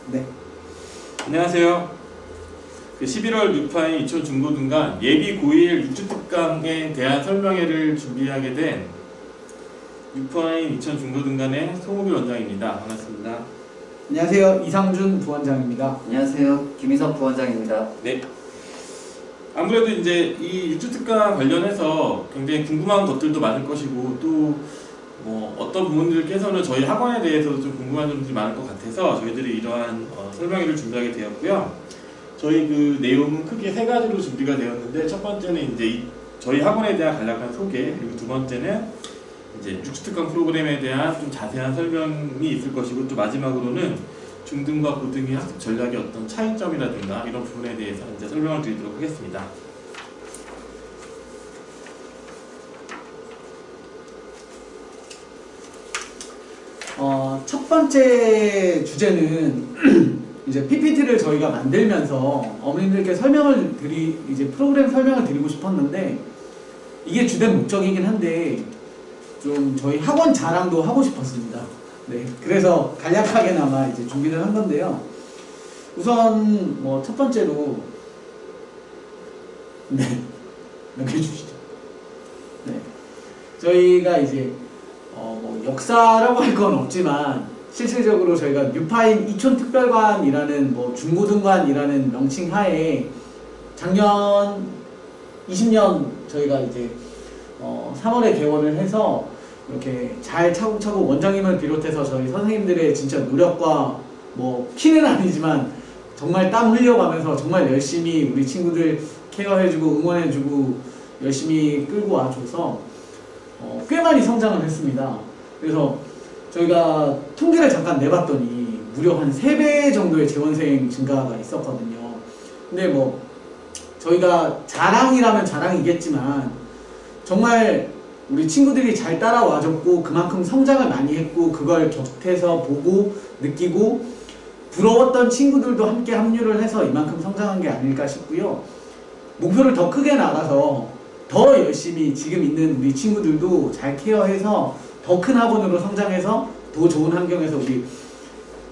네. 안녕하세요. 11월 뉴파인 2000 중고등간 예비 고1 육주특강에 대한 설명회를 준비하게 된 뉴파인 2000 중고등간의 송우길 원장입니다. 반갑습니다. 안녕하세요. 이상준 부원장입니다. 안녕하세요. 김희석 부원장입니다. 네. 아무래도 이제 이 육주특강 관련해서 굉장히 궁금한 것들도 많을 것이고 또 어떤 부분들께서는 저희 학원에 대해서도 좀 궁금한 점들이 많을 것 같아서 저희들이 이러한 설명회를 준비하게 되었고요. 저희 그 내용은 크게 세 가지로 준비가 되었는데, 첫 번째는 이제 저희 학원에 대한 간략한 소개, 그리고 두 번째는 이제 육주특강 프로그램에 대한 좀 자세한 설명이 있을 것이고, 또 마지막으로는 중등과 고등의 학습 전략의 어떤 차이점이라든가 이런 부분에 대해서 이제 설명을 드리도록 하겠습니다. 첫 번째 주제는 이제 PPT를 저희가 만들면서 어머님들께 이제 프로그램 설명을 드리고 싶었는데, 이게 주된 목적이긴 한데 좀 저희 학원 자랑도 하고 싶었습니다. 네, 그래서 간략하게나마 이제 준비를 한 건데요. 우선 첫 번째로 넘겨주시죠. 네, 저희가 이제 역사라고 할 건 없지만 실질적으로 저희가 뉴파인 이촌특별관이라는 중고등관이라는 명칭 하에 작년 20년 저희가 이제 3월에 개원을 해서 이렇게 잘 차곡차곡 원장님을 비롯해서 저희 선생님들의 진짜 노력과 키는 아니지만 정말 땀 흘려가면서 정말 열심히 우리 친구들 케어해주고 응원해주고 열심히 끌고 와줘서 꽤 많이 성장을 했습니다. 그래서 저희가 통계를 잠깐 내봤더니 무려 한 3배 정도의 재원생 증가가 있었거든요. 근데 저희가 자랑이라면 자랑이겠지만 정말 우리 친구들이 잘 따라와줬고 그만큼 성장을 많이 했고, 그걸 곁에서 보고 느끼고 부러웠던 친구들도 함께 합류를 해서 이만큼 성장한 게 아닐까 싶고요. 목표를 더 크게 나가서 더 열심히 지금 있는 우리 친구들도 잘 케어해서 더 큰 학원으로 성장해서 더 좋은 환경에서 우리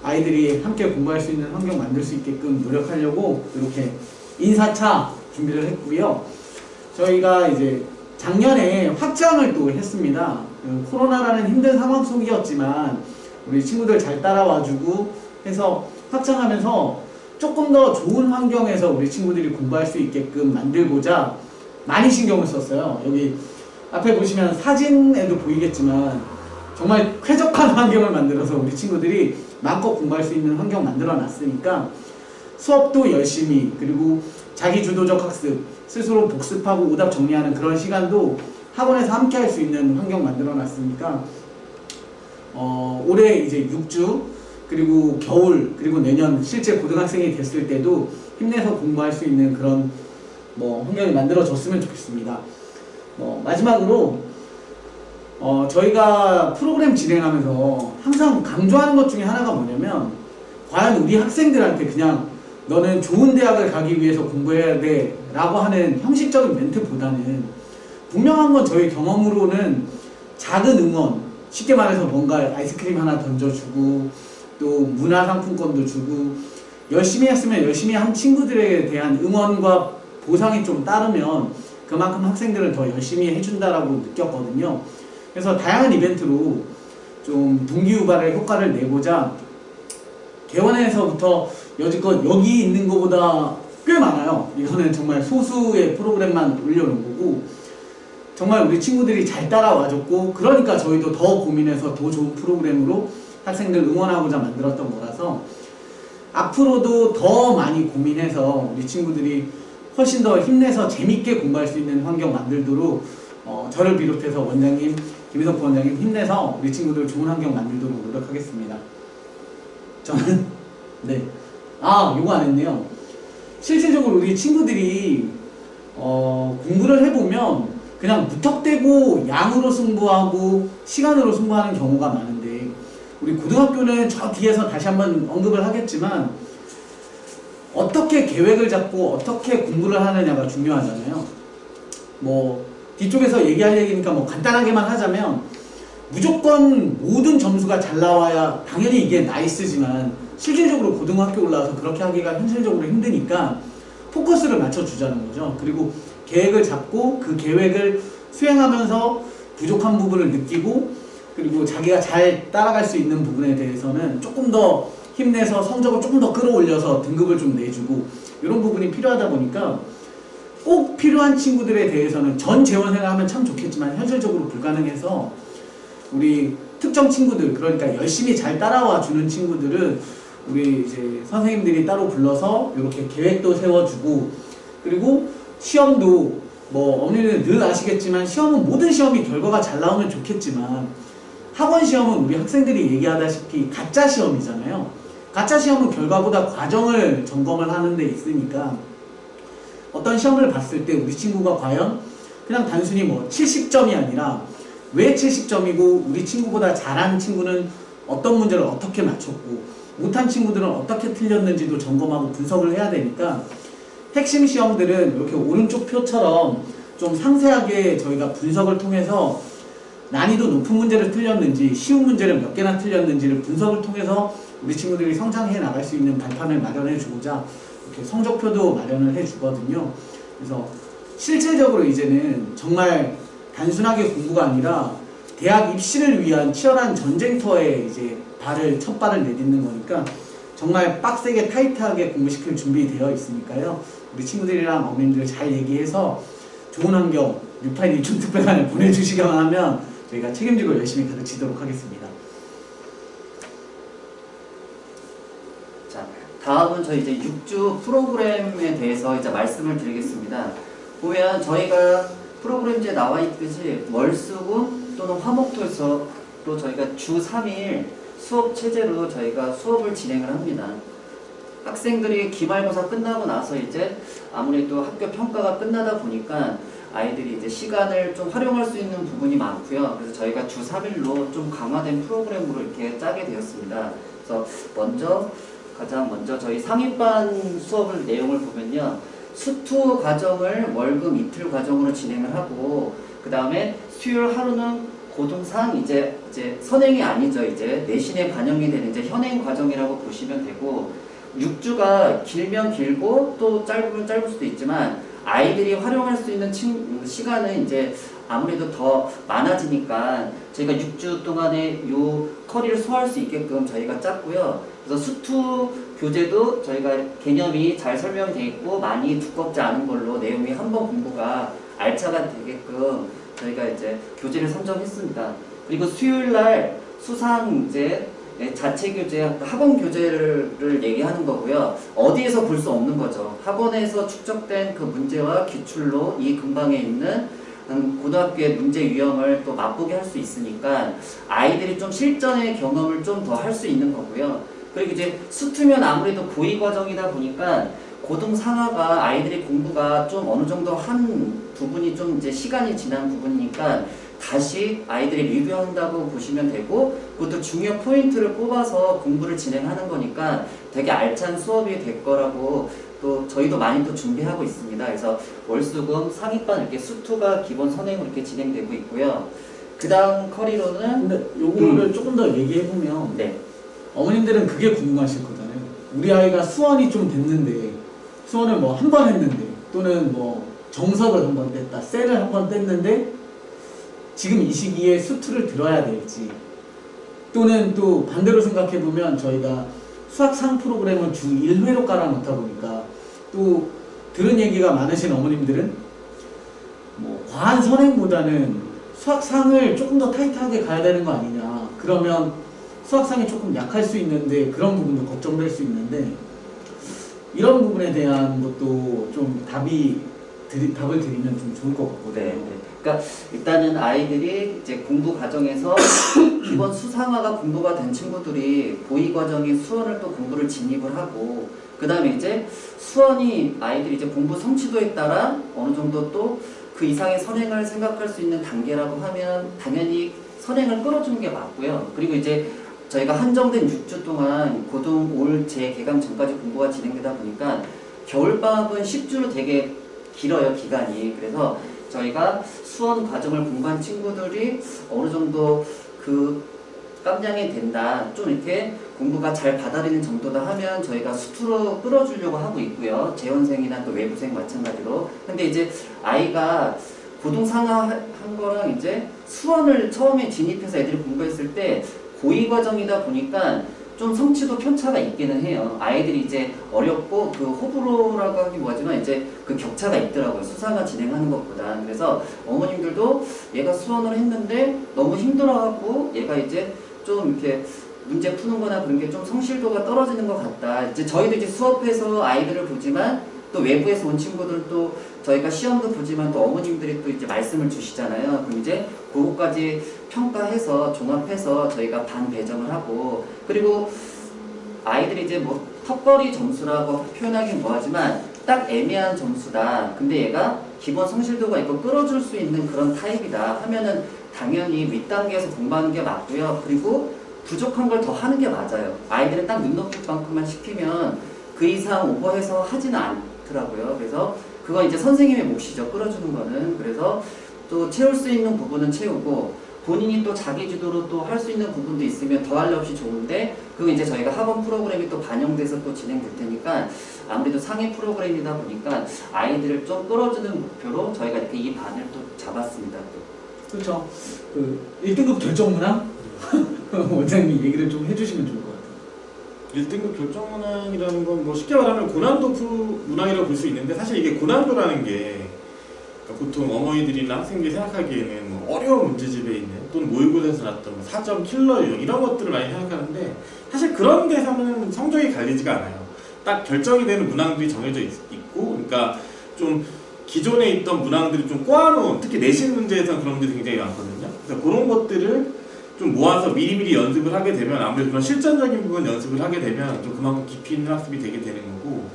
아이들이 함께 공부할 수 있는 환경 만들 수 있게끔 노력하려고 이렇게 인사차 준비를 했고요. 저희가 이제 작년에 확장을 또 했습니다. 코로나라는 힘든 상황 속이었지만 우리 친구들 잘 따라와주고 해서 확장하면서 조금 더 좋은 환경에서 우리 친구들이 공부할 수 있게끔 만들고자 많이 신경을 썼어요. 여기 앞에 보시면 사진에도 보이겠지만 정말 쾌적한 환경을 만들어서 우리 친구들이 마음껏 공부할 수 있는 환경 만들어 놨으니까 수업도 열심히, 그리고 자기주도적 학습, 스스로 복습하고 오답 정리하는 그런 시간도 학원에서 함께 할 수 있는 환경 만들어 놨으니까 올해 이제 6주, 그리고 겨울, 그리고 내년 실제 고등학생이 됐을 때도 힘내서 공부할 수 있는 그런 환경이 만들어졌으면 좋겠습니다. 마지막으로 저희가 프로그램 진행하면서 항상 강조하는 것 중에 하나가 뭐냐면, 과연 우리 학생들한테 그냥 너는 좋은 대학을 가기 위해서 공부해야 돼 라고 하는 형식적인 멘트보다는, 분명한 건 저희 경험으로는 작은 응원, 쉽게 말해서 뭔가 아이스크림 하나 던져주고 또 문화상품권도 주고, 열심히 했으면 열심히 한 친구들에 대한 응원과 보상이 좀 따르면 그만큼 학생들은 더 열심히 해준다라고 느꼈거든요. 그래서 다양한 이벤트로 좀 동기유발의 효과를 내고자 개원에서부터 여지껏 여기 있는 것보다 꽤 많아요. 이거는 정말 소수의 프로그램만 올려놓은 거고, 정말 우리 친구들이 잘 따라와줬고, 그러니까 저희도 더 고민해서 더 좋은 프로그램으로 학생들 응원하고자 만들었던 거라서 앞으로도 더 많이 고민해서 우리 친구들이 훨씬 더 힘내서 재밌게 공부할 수 있는 환경 만들도록 저를 비롯해서 원장님, 김희석 부원장님 힘내서 우리 친구들 좋은 환경 만들도록 노력하겠습니다. 저는 요거 안 했네요. 실질적으로 우리 친구들이 공부를 해보면 그냥 무턱대고 양으로 승부하고 시간으로 승부하는 경우가 많은데, 우리 고등학교는 저 뒤에서 다시 한번 언급을 하겠지만 어떻게 계획을 잡고 어떻게 공부를 하느냐가 중요하잖아요. 뒤쪽에서 얘기할 얘기니까 간단하게만 하자면, 무조건 모든 점수가 잘 나와야 당연히 이게 나이스지만 실질적으로 고등학교 올라와서 그렇게 하기가 현실적으로 힘드니까 포커스를 맞춰주자는 거죠. 그리고 계획을 잡고 그 계획을 수행하면서 부족한 부분을 느끼고 그리고 자기가 잘 따라갈 수 있는 부분에 대해서는 조금 더 힘내서 성적을 조금 더 끌어올려서 등급을 좀 내주고 이런 부분이 필요하다 보니까 꼭 필요한 친구들에 대해서는 전 재원생을 하면 참 좋겠지만 현실적으로 불가능해서 우리 특정 친구들 그러니까 열심히 잘 따라와 주는 친구들은 우리 이제 선생님들이 따로 불러서 이렇게 계획도 세워주고 그리고 시험도 뭐 어머니는 늘 아시겠지만 시험은 모든 시험이 결과가 잘 나오면 좋겠지만 학원 시험은 우리 학생들이 얘기하다시피 가짜 시험이잖아요. 가짜 시험은 결과보다 과정을 점검을 하는 데 있으니까 어떤 시험을 봤을 때 우리 친구가 과연 그냥 단순히 뭐 70점이 아니라 왜 70점이고 우리 친구보다 잘한 친구는 어떤 문제를 어떻게 맞췄고 못한 친구들은 어떻게 틀렸는지도 점검하고 분석을 해야 되니까 핵심 시험들은 이렇게 오른쪽 표처럼 좀 상세하게 저희가 분석을 통해서 난이도 높은 문제를 틀렸는지 쉬운 문제를 몇 개나 틀렸는지를 분석을 통해서 우리 친구들이 성장해 나갈 수 있는 발판을 마련해 주고자 이렇게 성적표도 마련을 해 주거든요. 그래서 실질적으로 이제는 정말 단순하게 공부가 아니라 대학 입시를 위한 치열한 전쟁터에 이제 첫 발을 내딛는 거니까 정말 빡세게 타이트하게 공부시킬 준비되어 있으니까요. 우리 친구들이랑 어머님들 잘 얘기해서 좋은 환경, 뉴파인 입춘 특별관을 보내주시기만 하면 저희가 책임지고 열심히 가르치도록 하겠습니다. 자, 다음은 저희 이제 6주 프로그램에 대해서 이제 말씀을 드리겠습니다. 보면 저희가 프로그램지에 나와 있듯이 월수금 또는 화목토에서 또 저희가 주 3일 수업 체제로 저희가 수업을 진행을 합니다. 학생들이 기말고사 끝나고 나서 이제 아무래도 학교 평가가 끝나다 보니까 아이들이 이제 시간을 좀 활용할 수 있는 부분이 많고요. 그래서 저희가 주 3일로 좀 강화된 프로그램으로 이렇게 짜게 되었습니다. 그래서 가장 먼저 저희 상위반 수업을 내용을 보면요. 수투 과정을 월급 이틀 과정으로 진행을 하고 그 다음에 수요일 하루는 고등상 이제 선행이 아니죠. 이제 내신에 반영이 되는 이제 현행 과정이라고 보시면 되고 6주가 길면 길고 또 짧으면 짧을 수도 있지만 아이들이 활용할 수 있는 시간은 이제 아무래도 더 많아지니까 저희가 6주 동안에 요 커리를 소화할 수 있게끔 저희가 짰고요. 그래서 수투 교재도 저희가 개념이 잘 설명되어 있고 많이 두껍지 않은 걸로 내용이 한 번 공부가 알차가 되게끔 저희가 이제 교재를 선정했습니다. 그리고 수요일날 수상 이제 자체 교재, 학원 교재를 얘기하는 거고요. 어디에서 볼 수 없는 거죠. 학원에서 축적된 그 문제와 기출로 이 근방에 있는 고등학교의 문제 유형을 또 맛보게 할 수 있으니까 아이들이 좀 실전의 경험을 좀 더 할 수 있는 거고요. 그리고 이제 수투면 아무래도 고2 과정이다 보니까 고등 상하가 아이들이 공부가 좀 어느 정도 한 부분이 좀 이제 시간이 지난 부분이니까 다시 아이들이 리뷰한다고 보시면 되고 그것도 중요 포인트를 뽑아서 공부를 진행하는 거니까 되게 알찬 수업이 될 거라고 또 저희도 많이 또 준비하고 있습니다. 그래서 월수금 상위반 이렇게 수투가 기본 선행으로 이렇게 진행되고 있고요. 그 다음 커리로는 근데 요거를 조금 더 얘기해보면 네. 어머님들은 그게 궁금하실 거잖아요. 우리 아이가 수원이 좀 됐는데 수원을 뭐 한 번 했는데 또는 뭐 정석을 한 번 뗐다 셀을 한 번 뗐는데 지금 이 시기에 수투를 들어야 될지 또는 또 반대로 생각해보면 저희가 수학상 프로그램을 주 1회로 깔아놓다 보니까 또 들은 얘기가 많으신 어머님들은 뭐 과한 선행보다는 수학상을 조금 더 타이트하게 가야 되는 거 아니냐 그러면 수학상이 조금 약할 수 있는데 그런 부분도 걱정될 수 있는데 이런 부분에 대한 것도 좀 답을 드리면 좀 좋을 것 같거든요. 네. 그러니까 일단은 아이들이 이제 공부 과정에서 기본 수상화가 공부가 된 친구들이 고2 과정인 수원을 또 공부를 진입을 하고 그 다음에 이제 수원이 아이들이 이제 공부 성취도에 따라 어느 정도 또 그 이상의 선행을 생각할 수 있는 단계라고 하면 당연히 선행을 끌어주는 게 맞고요. 그리고 이제 저희가 한정된 6주 동안 고등 올 재개강 전까지 공부가 진행되다 보니까 겨울방학은 10주로 되게 길어요, 기간이. 그래서 저희가 수원 과정을 공부한 친구들이 어느 정도 그 깜냥이 된다, 좀 이렇게 공부가 잘 받아들이는 정도다 하면 저희가 수투로 끌어주려고 하고 있고요. 재원생이나 또 외부생 마찬가지로. 근데 이제 아이가 고등상하한 거랑 이제 수원을 처음에 진입해서 애들이 공부했을 때 고2 과정이다 보니까 좀 성취도 편차가 있기는 해요. 아이들이 이제 어렵고 그 호불호라고 하기 뭐하지만 이제 그 격차가 있더라고요. 수상화 진행하는 것보다. 그래서 어머님들도 얘가 수원을 했는데 너무 힘들어갖고 얘가 이제 좀 이렇게 문제 푸는 거나 그런 게 좀 성실도가 떨어지는 것 같다. 이제 저희도 이제 수업해서 아이들을 보지만 또 외부에서 온 친구들도 저희가 시험도 보지만 또 어머님들이 또 이제 말씀을 주시잖아요. 그럼 이제 그거까지 평가해서 종합해서 저희가 반 배정을 하고, 그리고 아이들이 이제 뭐 턱걸이 점수라고 표현하긴 뭐하지만 딱 애매한 점수다. 근데 얘가 기본 성실도가 있고 끌어줄 수 있는 그런 타입이다 하면은 당연히 윗단계에서 공부하는 게 맞고요. 그리고 부족한 걸 더 하는 게 맞아요. 아이들은 딱 눈높이만큼만 시키면 그 이상 오버해서 하지는 않더라고요. 그래서 그건 이제 선생님의 몫이죠. 끌어주는 거는. 그래서 또 채울 수 있는 부분은 채우고, 본인이 또 자기 주도로 또 할 수 있는 부분도 있으면 더할 려 없이 좋은데, 그거 이제 저희가 학원 프로그램이 또 반영돼서 또 진행될 테니까 아무래도 상위 프로그램이다 보니까 아이들을 좀 끌어주는 목표로 저희가 이렇게 이 반을 또 잡았습니다. 또. 그렇죠. 그 1등급 결정문항 원장님이 얘기를 좀 해주시면 좋을 것 같아요. 1등급 결정 문항이라는 건 뭐 쉽게 말하면 고난도 문항이라고 볼 수 있는데, 사실 이게 고난도라는 게 그러니까 보통 어머니들이나 학생들이 생각하기에는 뭐 어려운 문제집에 있는 또는 모의고사에서 났던 뭐 4점 킬러 유형 이런 것들을 많이 생각하는데, 사실 그런 데서는 성적이 갈리지가 않아요. 딱 결정이 되는 문항들이 정해져 있고, 그러니까 좀 기존에 있던 문항들이 좀 꼬아놓은, 특히 내신 문제에서는 그런 문제들이 굉장히 많거든요. 그래서 그런 것들을 좀 모아서 미리미리 연습을 하게 되면, 아무래도 그런 실전적인 부분 연습을 하게 되면 좀 그만큼 깊이 있는 학습이 되게 되는 거고,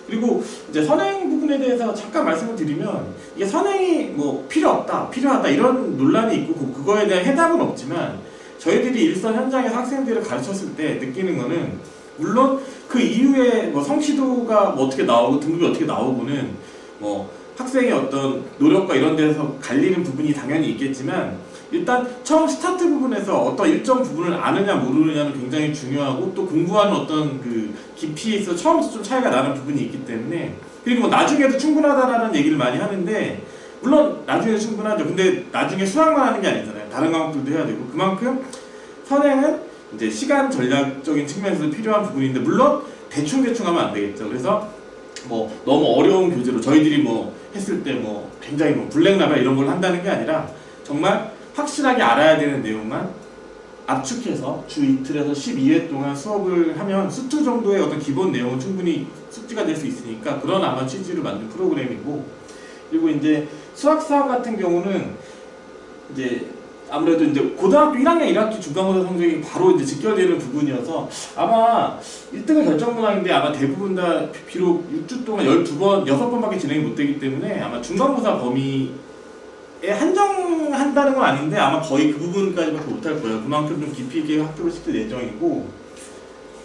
그리고 이제 선행 부분에 대해서 잠깐 말씀을 드리면, 이게 선행이 뭐 필요 없다, 필요하다 이런 논란이 있고 그거에 대한 해답은 없지만, 저희들이 일선 현장에서 학생들을 가르쳤을 때 느끼는 거는, 물론 그 이후에 뭐 성취도가 뭐 어떻게 나오고 등급이 어떻게 나오고는 뭐 학생의 어떤 노력과 이런 데서 갈리는 부분이 당연히 있겠지만, 일단 처음 스타트 부분에서 어떤 일정 부분을 아느냐 모르느냐는 굉장히 중요하고, 또 공부하는 어떤 그 깊이에 있어 처음부터 좀 차이가 나는 부분이 있기 때문에, 그리고 뭐 나중에도 충분하다라는 얘기를 많이 하는데, 물론 나중에도 충분하죠. 근데 나중에 수학만 하는 게 아니잖아요. 다른 과목들도 해야 되고, 그만큼 선행은 이제 시간 전략적인 측면에서 필요한 부분인데, 물론 대충 하면 안 되겠죠. 그래서 뭐 너무 어려운 교재로 저희들이 뭐 했을 때 뭐 굉장히 뭐 블랙라벨 이런 걸 한다는 게 아니라, 정말 확실하게 알아야 되는 내용만 압축해서 주 이틀에서 12회 동안 수업을 하면 수투 정도의 어떤 기본 내용은 충분히 숙지가 될 수 있으니까, 그런 아마 취지로 만든 프로그램이고, 그리고 이제 수학사업 같은 경우는 이제 아무래도 이제 고등학교 1학년 1학기 중간고사 성적이 바로 이제 직결되는 부분이어서, 아마 1등은 결정문항인데 아마 대부분 다 비록 6주 동안 12번, 6번밖에 진행이 못 되기 때문에 아마 중간고사 범위에 한정한다는 건 아닌데 아마 거의 그 부분까지밖에 못할 거예요. 그만큼 좀 깊이 있게 학습을 시킬 예정이고,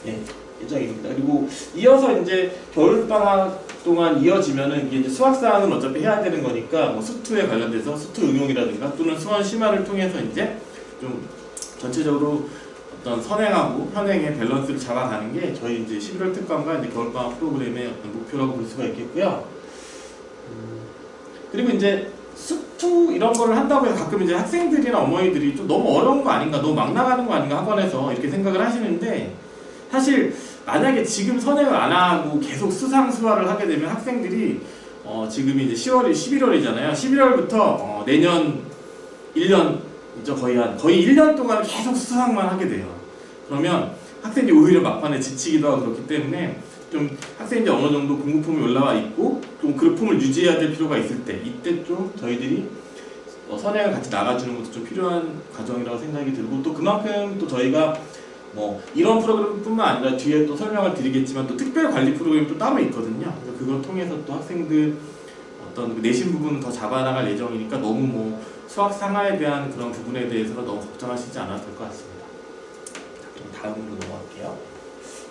예, 예정입니다. 그리고 이어서 이제 겨울방학 동안 이어지면은 이게 이제 수학사항은 어차피 해야 되는 거니까, 뭐 수투에 관련돼서 수투 응용이라든가 또는 수원 심화를 통해서 이제 좀 전체적으로 어떤 선행하고 현행의 밸런스를 잡아가는 게 저희 이제 11월 특강과 이제 겨울방학 프로그램의 어떤 목표라고 볼 수가 있겠고요. 그리고 이제 수투 이런 거를 한다고 해서 가끔 이제 학생들이나 어머니들이 좀 너무 어려운 거 아닌가, 너무 막 나가는 거 아닌가 학원에서 이렇게 생각을 하시는데, 사실 만약에 지금 선행을 안 하고 계속 수상수화를 하게 되면 학생들이 지금이 이제 11월이잖아요. 11월부터 내년 1년이죠. 거의 1년 동안 계속 수상만 하게 돼요. 그러면 학생들이 오히려 막판에 지치기도 하고 그렇기 때문에, 좀 학생들이 어느 정도 공부폼이 올라와 있고 좀 그 폼을 유지해야 될 필요가 있을 때, 이때 좀 저희들이 선행을 같이 나가주는 것도 좀 필요한 과정이라고 생각이 들고, 또 그만큼 또 저희가 뭐 이런 프로그램뿐만 아니라 뒤에 또 설명을 드리겠지만 또 특별 관리 프로그램이 또 따로 있거든요. 그래서 그걸 통해서 또 학생들 어떤 내신 부분을 더 잡아나갈 예정이니까, 너무 뭐 수학 상하에 대한 그런 부분에 대해서는 너무 걱정하시지 않아도 될 것 같습니다. 그럼 다음으로 넘어갈게요.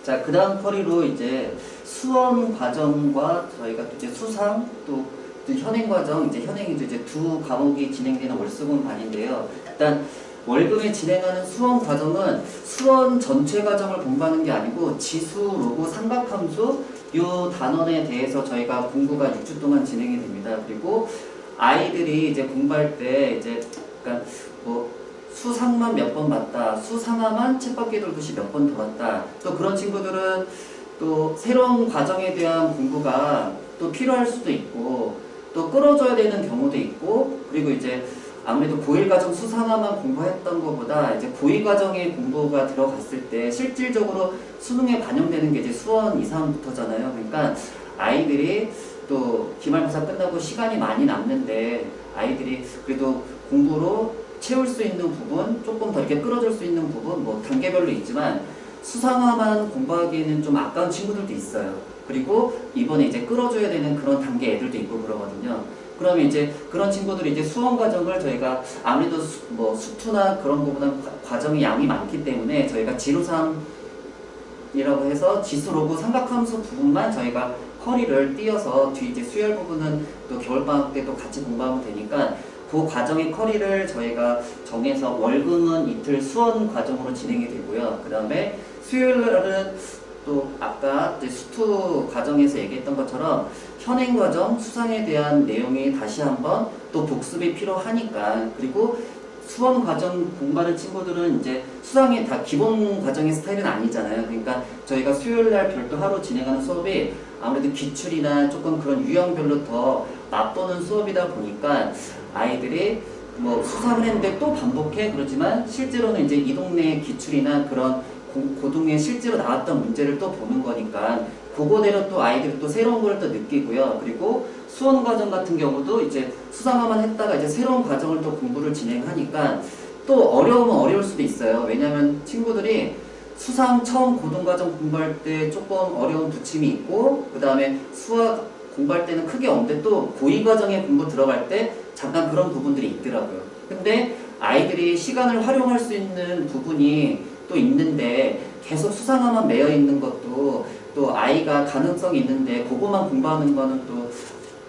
자, 그 다음 커리로 이제 수험 과정과 저희가 또 이제 수상 또 현행 과정, 이제 현행이죠. 이제 두 과목이 진행되는 월수금 반인데요. 일단 월급에 진행하는 수원 과정은 수원 전체 과정을 공부하는 게 아니고 지수, 로고, 삼각함수 이 단원에 대해서 저희가 공부가 6주 동안 진행이 됩니다. 그리고 아이들이 이제 공부할 때 이제 그러니까 뭐 수상만 몇 번 봤다, 수상하만 쳇바퀴 돌듯이 몇 번 돌았다. 또 그런 친구들은 또 새로운 과정에 대한 공부가 또 필요할 수도 있고 또 끌어줘야 되는 경우도 있고 그리고 이제 아무래도 고1 과정 수상화만 공부했던 것보다 이제 고2 과정에 공부가 들어갔을 때 실질적으로 수능에 반영되는 게 이제 수원 이상부터잖아요. 그러니까 아이들이 또 기말고사 끝나고 시간이 많이 남는데 아이들이 그래도 공부로 채울 수 있는 부분, 조금 더 이렇게 끌어줄 수 있는 부분, 뭐 단계별로 있지만 수상화만 공부하기에는 좀 아까운 친구들도 있어요. 그리고 이번에 이제 끌어줘야 되는 그런 단계 애들도 있고 그러거든요. 그러면 이제 그런 친구들이 이제 수험 과정을 저희가 아무래도 뭐 수투나 그런 거보다 과정이 양이 많기 때문에 저희가 지루삼이라고 해서 지수, 로고, 삼각함수 부분만 저희가 허리를 띄어서 뒤 이제 수열 부분은 또 겨울방학 때 또 같이 공부하면 되니까 그 과정의 커리를 저희가 정해서 월금은 이틀 수원 과정으로 진행이 되고요. 그 다음에 수요일날은 또 아까 이제 수투 과정에서 얘기했던 것처럼 현행 과정 수상에 대한 내용이 다시 한번 또 복습이 필요하니까 그리고 수원 과정 공부하는 친구들은 이제 수상이 다 기본 과정의 스타일은 아니잖아요. 그러니까 저희가 수요일날 별도 하루 진행하는 수업이 아무래도 기출이나 조금 그런 유형별로 더 맛보는 수업이다 보니까 아이들이 뭐 수상을 했는데 또 반복해 그러지만 실제로는 이제 이 동네 기출이나 그런 고등에 실제로 나왔던 문제를 또 보는 거니까 그거대로 또 아이들이 또 새로운 걸 또 느끼고요. 그리고 수원 과정 같은 경우도 이제 수상화만 했다가 이제 새로운 과정을 또 공부를 진행하니까 또 어려우면 어려울 수도 있어요. 왜냐하면 친구들이 수상 처음 고등과정 공부할 때 조금 어려운 부침이 있고 그 다음에 수학 공부할 때는 크게 없는데 또 고2 과정에 공부 들어갈 때 잠깐 그런 부분들이 있더라고요. 근데 아이들이 시간을 활용할 수 있는 부분이 또 있는데 계속 수상화만 매여 있는 것도 또 아이가 가능성이 있는데 그거만 공부하는 거는 또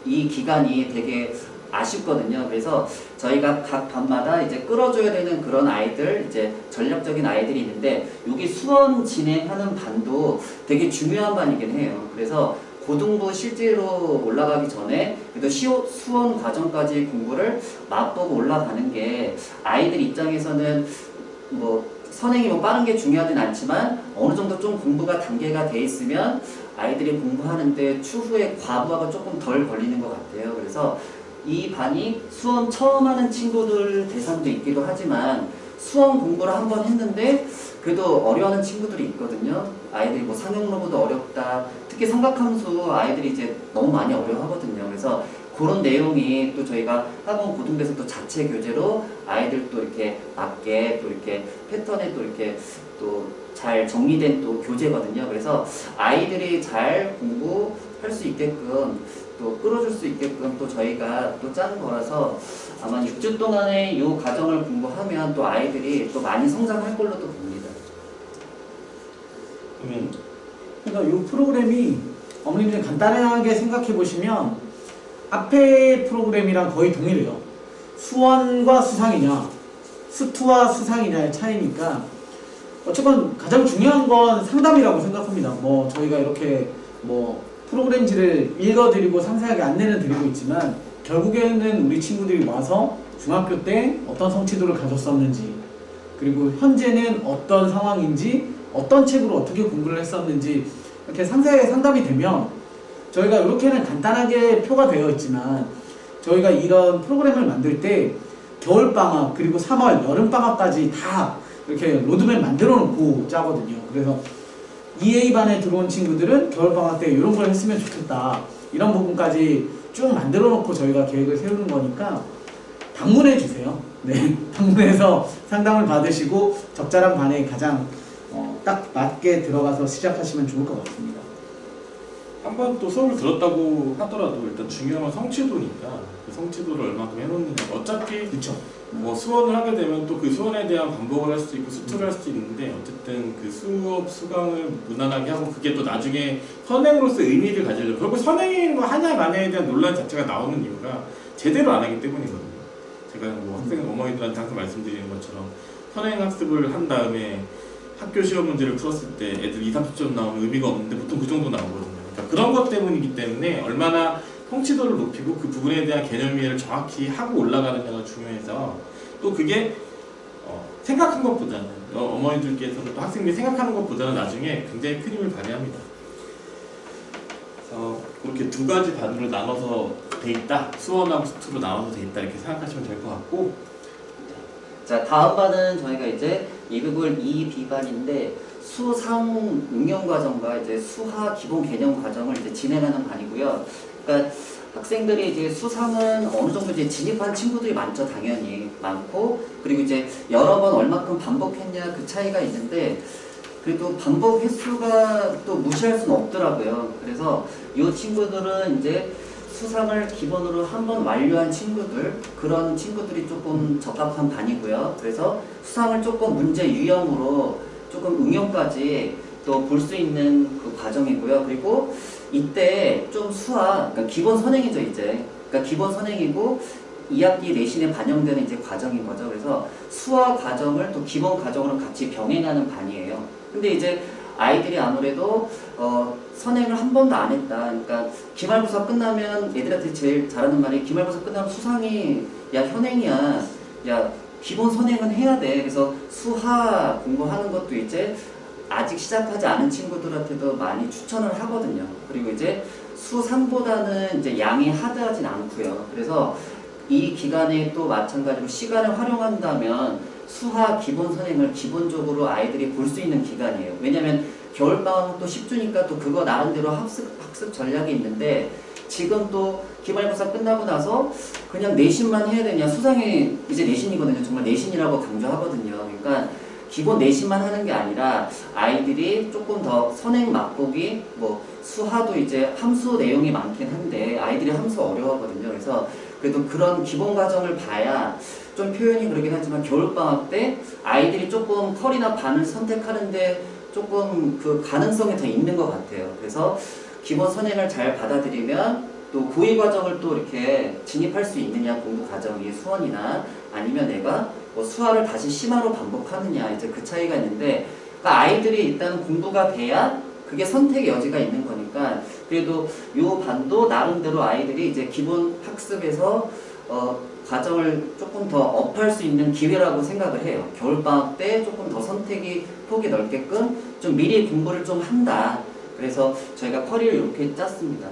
이 기간이 되게 아쉽거든요. 그래서 저희가 각 반마다 이제 끌어줘야 되는 그런 아이들, 이제 전략적인 아이들이 있는데 여기 수원 진행하는 반도 되게 중요한 반이긴 해요. 그래서 고등부 실제로 올라가기 전에 그래도 수원 과정까지 공부를 맛보고 올라가는 게 아이들 입장에서는 뭐 선행이 뭐 빠른 게 중요하진 않지만 어느 정도 좀 공부가 단계가 돼 있으면 아이들이 공부하는데 추후에 과부하가 조금 덜 걸리는 것 같아요. 그래서 이 반이 수원 처음 하는 친구들 대상도 있기도 하지만 수원 공부를 한번 했는데 그래도 어려워하는 친구들이 있거든요. 아이들이 뭐 상용로보다 어렵다. 특히 삼각함수 아이들이 이제 너무 많이 어려워하거든요. 그래서 그런 내용이 또 저희가 학원 고등부에서 또 자체 교재로 아이들 또 이렇게 맞게 또 이렇게 패턴에 또 이렇게 또 잘 정리된 또 교재거든요. 그래서 아이들이 잘 공부할 수 있게끔 또 끌어줄 수 있게끔 또 저희가 또 짠 거라서 아마 6주 동안에 이 과정을 공부하면 또 아이들이 또 많이 성장할 걸로 또 봅니다. 그러니까 이 프로그램이 어머님들 간단하게 생각해 보시면 앞에 프로그램이랑 거의 동일해요. 수원과 수상이냐, 수투와 수상이냐의 차이니까 어쨌건 가장 중요한 건 상담이라고 생각합니다. 뭐 저희가 이렇게 뭐 프로그램지를 읽어드리고 상세하게 안내는 드리고 있지만 결국에는 우리 친구들이 와서 중학교 때 어떤 성취도를 가졌었는지 그리고 현재는 어떤 상황인지 어떤 책으로 어떻게 공부를 했었는지 이렇게 상세하게 상담이 되면 저희가 이렇게는 간단하게 표가 되어 있지만 저희가 이런 프로그램을 만들 때 겨울방학 그리고 3월 여름방학까지 다 이렇게 로드맵 만들어 놓고 짜거든요. 그래서 EA반에 들어온 친구들은 겨울방학 때 이런 걸 했으면 좋겠다 이런 부분까지 쭉 만들어 놓고 저희가 계획을 세우는 거니까 방문해 주세요. 네, 방문해서 상담을 받으시고 적절한 반에 가장 딱 맞게 들어가서 시작하시면 좋을 것 같습니다. 한번 또 수업을 들었다고 하더라도 일단 중요한 건 성취도니까 그 성취도를 얼마큼 해놓느냐. 어차피 그렇죠. 뭐 수원을 하게 되면 또 그 수원에 대한 반복을 할 수도 있고 수투를 할 수도 있는데 어쨌든 그 수업 수강을 무난하게 하고 그게 또 나중에 선행으로서 의미를 가지려고 결국 선행인 거 하냐 마냐에 대한 논란 자체가 나오는 이유가 제대로 안 하기 때문이거든요. 제가 뭐 학생 어머니들한테 항상 말씀드리는 것처럼 선행 학습을 한 다음에 학교 시험 문제를 풀었을 때 애들 2, 30점 나오면 의미가 없는데 보통 그 정도 나오거든요. 그러니까 그런 것 때문이기 때문에 얼마나 통치도를 높이고 그 부분에 대한 개념 이해를 정확히 하고 올라가느냐가 중요해서 또 그게 생각한 것보다는 어머니들께서는 또 학생들이 생각하는 것보다는 나중에 굉장히 큰 힘을 발휘합니다. 그래서 그렇게 두 가지 반으로 나눠서 돼 있다. 수원하고 수투로 나눠서 돼 있다. 이렇게 생각하시면 될 것 같고 자, 다음 반은 저희가 이제 2급을 2B반인데 수상 응용 과정과 이제 수하 기본 개념 과정을 이제 진행하는 반이고요. 그러니까 학생들이 이제 수상은 어느 정도 이제 진입한 친구들이 많죠, 당연히 많고, 그리고 이제 여러 번 얼마큼 반복했냐 그 차이가 있는데 그래도 반복 횟수가 또 무시할 수는 없더라고요. 그래서 이 친구들은 이제 수상을 기본으로 한 번 완료한 친구들, 그런 친구들이 조금 적합한 반이고요. 그래서 수상을 조금 문제 유형으로 조금 응용까지 또 볼 수 있는 그 과정이고요. 그리고 이때 좀 수학, 그러니까 기본 선행이죠, 이제. 그러니까 기본 선행이고 2학기 내신에 반영되는 이제 과정인 거죠. 그래서 수학 과정을 또 기본 과정으로 같이 병행하는 반이에요. 근데 이제 아이들이 아무래도 선행을 한 번도 안 했다. 그러니까 기말고사 끝나면 애들한테 제일 잘하는 말이 기말고사 끝나면 수상이 야 현행이야. 야 기본 선행은 해야 돼. 그래서 수하 공부하는 것도 이제 아직 시작하지 않은 친구들한테도 많이 추천을 하거든요. 그리고 이제 수3보다는 이제 양이 하드하진 않고요. 그래서 이 기간에 또 마찬가지로 시간을 활용한다면 수하 기본 선행을 기본적으로 아이들이 볼 수 있는 기간이에요. 왜냐면 겨울방학 또 10주니까 또 그거 나름대로 학습 전략이 있는데 지금 또 기말고사 끝나고 나서 그냥 내신만 해야 되냐. 수상이 이제 내신이거든요. 정말 내신이라고 강조하거든요. 그러니까 기본 내신만 하는 게 아니라 아이들이 조금 더 선행 맛보기, 뭐 수하도 이제 함수 내용이 많긴 한데 아이들이 함수 어려워하거든요. 그래서 그래도 그런 기본 과정을 봐야 좀 표현이 그러긴 하지만 겨울방학 때 아이들이 조금 컬이나 반을 선택하는데 조금 그 가능성이 더 있는 것 같아요. 그래서 기본 선행을 잘 받아들이면 또 고2 과정을 또 이렇게 진입할 수 있느냐, 공부 과정이 수원이나 아니면 내가 뭐 수화를 다시 심화로 반복하느냐, 이제 그 차이가 있는데, 그러니까 아이들이 일단 공부가 돼야 그게 선택의 여지가 있는 거니까, 그래도 요 반도 나름대로 아이들이 이제 기본 학습에서 과정을 조금 더 업할 수 있는 기회라고 생각을 해요. 겨울방학 때 조금 더 선택이 폭이 넓게끔 좀 미리 공부를 좀 한다. 그래서 저희가 커리를 이렇게 짰습니다.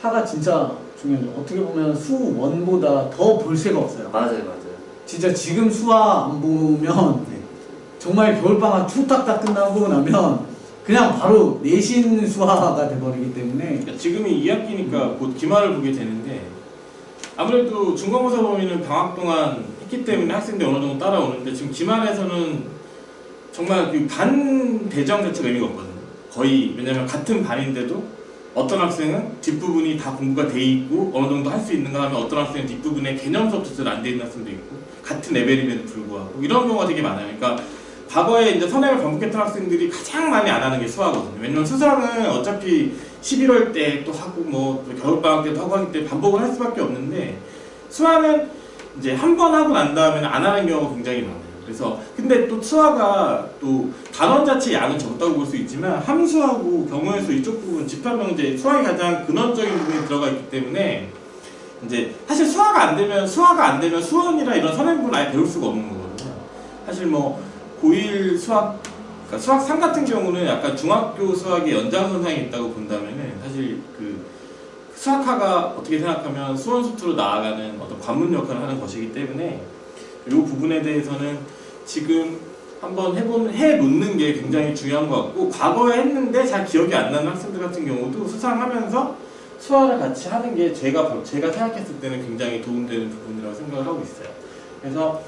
하가 진짜 중요해요. 어떻게 보면 수1보다 더 볼 새가 없어요. 맞아요. 진짜 지금 수화 안 보면 정말 겨울방학 투딱딱 끝나고 나면 그냥 바로 내신 수화가 돼버리기 때문에. 그러니까 지금이 2학기니까 곧 기말을 보게 되는데 아무래도 중간고사 범위는 방학 동안 했기 때문에 학생들이 어느 정도 따라오는데 지금 기말에서는 정말 그 반 배정 자체가 의미가 없거든요. 거의. 왜냐면 같은 반인데도 어떤 학생은 뒷부분이 다 공부가 돼 있고 어느 정도 할 수 있는가 하면 어떤 학생은 뒷부분에 개념 수업 자체가 안 돼 있는 학생도 있고 같은 레벨임에도 불구하고 이런 경우가 되게 많아요. 그러니까 과거에 이제 선행을 반복했던 학생들이 가장 많이 안 하는 게 수학이거든요. 왜냐면 수상은 어차피 11월 때 또 하고 뭐 겨울방학 때도 하고 하기 때문에 반복을 할 수밖에 없는데 수학은 이제 한 번 하고 난 다음에는 안 하는 경우가 굉장히 많아요. 그래서 근데 또 수화가 또 단원 자체 양은 적다고 볼 수 있지만 함수하고 경우의 수 이쪽 부분 집합명제 수학이 가장 근원적인 부분이 들어가 있기 때문에 이제 사실 수화가 안 되면 수원이나 이런 선행부는 아예 배울 수가 없는 거거든요. 사실 뭐 고1 수학, 그러니까 수학 3 같은 경우는 약간 중학교 수학의 연장선상에 있다고 본다면은 사실 그 수학화가 어떻게 생각하면 수원 수투로 나아가는 어떤 관문 역할을 하는 것이기 때문에 이 부분에 대해서는 지금 한번 해놓는 게 굉장히 중요한 것 같고 과거에 했는데 잘 기억이 안 나는 학생들 같은 경우도 수상하면서 수화를 같이 하는 게 제가 생각했을 때는 굉장히 도움되는 부분이라고 생각을 하고 있어요. 그래서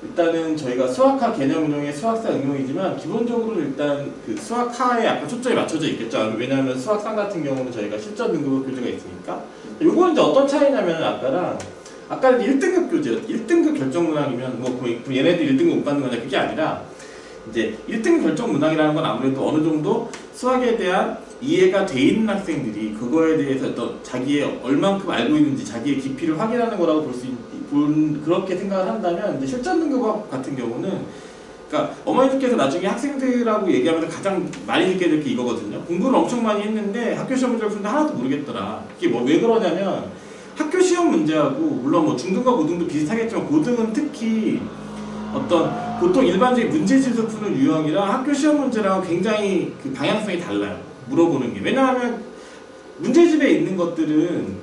일단은 저희가 수학화 개념 운용의 수학사 응용이지만 기본적으로 일단 그 수학화에 약간 초점이 맞춰져 있겠죠. 왜냐하면 수학3 같은 경우는 저희가 실전 등급 교재가 있으니까. 요거는 이제 어떤 차이냐면 아까는 1등급 교재였 1등급 결정 문항이면 뭐 얘네들 1등급 못 받는 거냐 그게 아니라 이제 1등급 결정 문항이라는 건 아무래도 어느 정도 수학에 대한 이해가 돼 있는 학생들이 그거에 대해서 어떤 자기의 얼만큼 알고 있는지 자기의 깊이를 확인하는 거라고 그렇게 생각을 한다면 이제 실전 등급학 같은 경우는 그러니까 어머니들께서 나중에 학생들하고 얘기하면서 가장 많이 듣게 될 게 이거거든요. 공부를 엄청 많이 했는데 학교 시험 문제를 푸는데 하나도 모르겠더라. 이게 뭐 왜 그러냐면 학교 시험 문제하고 물론 뭐 중등과 고등도 비슷하겠지만 고등은 특히 어떤 보통 일반적인 문제집에서 푸는 유형이랑 학교 시험 문제랑 굉장히 그 방향성이 달라요. 물어보는 게. 왜냐하면 문제집에 있는 것들은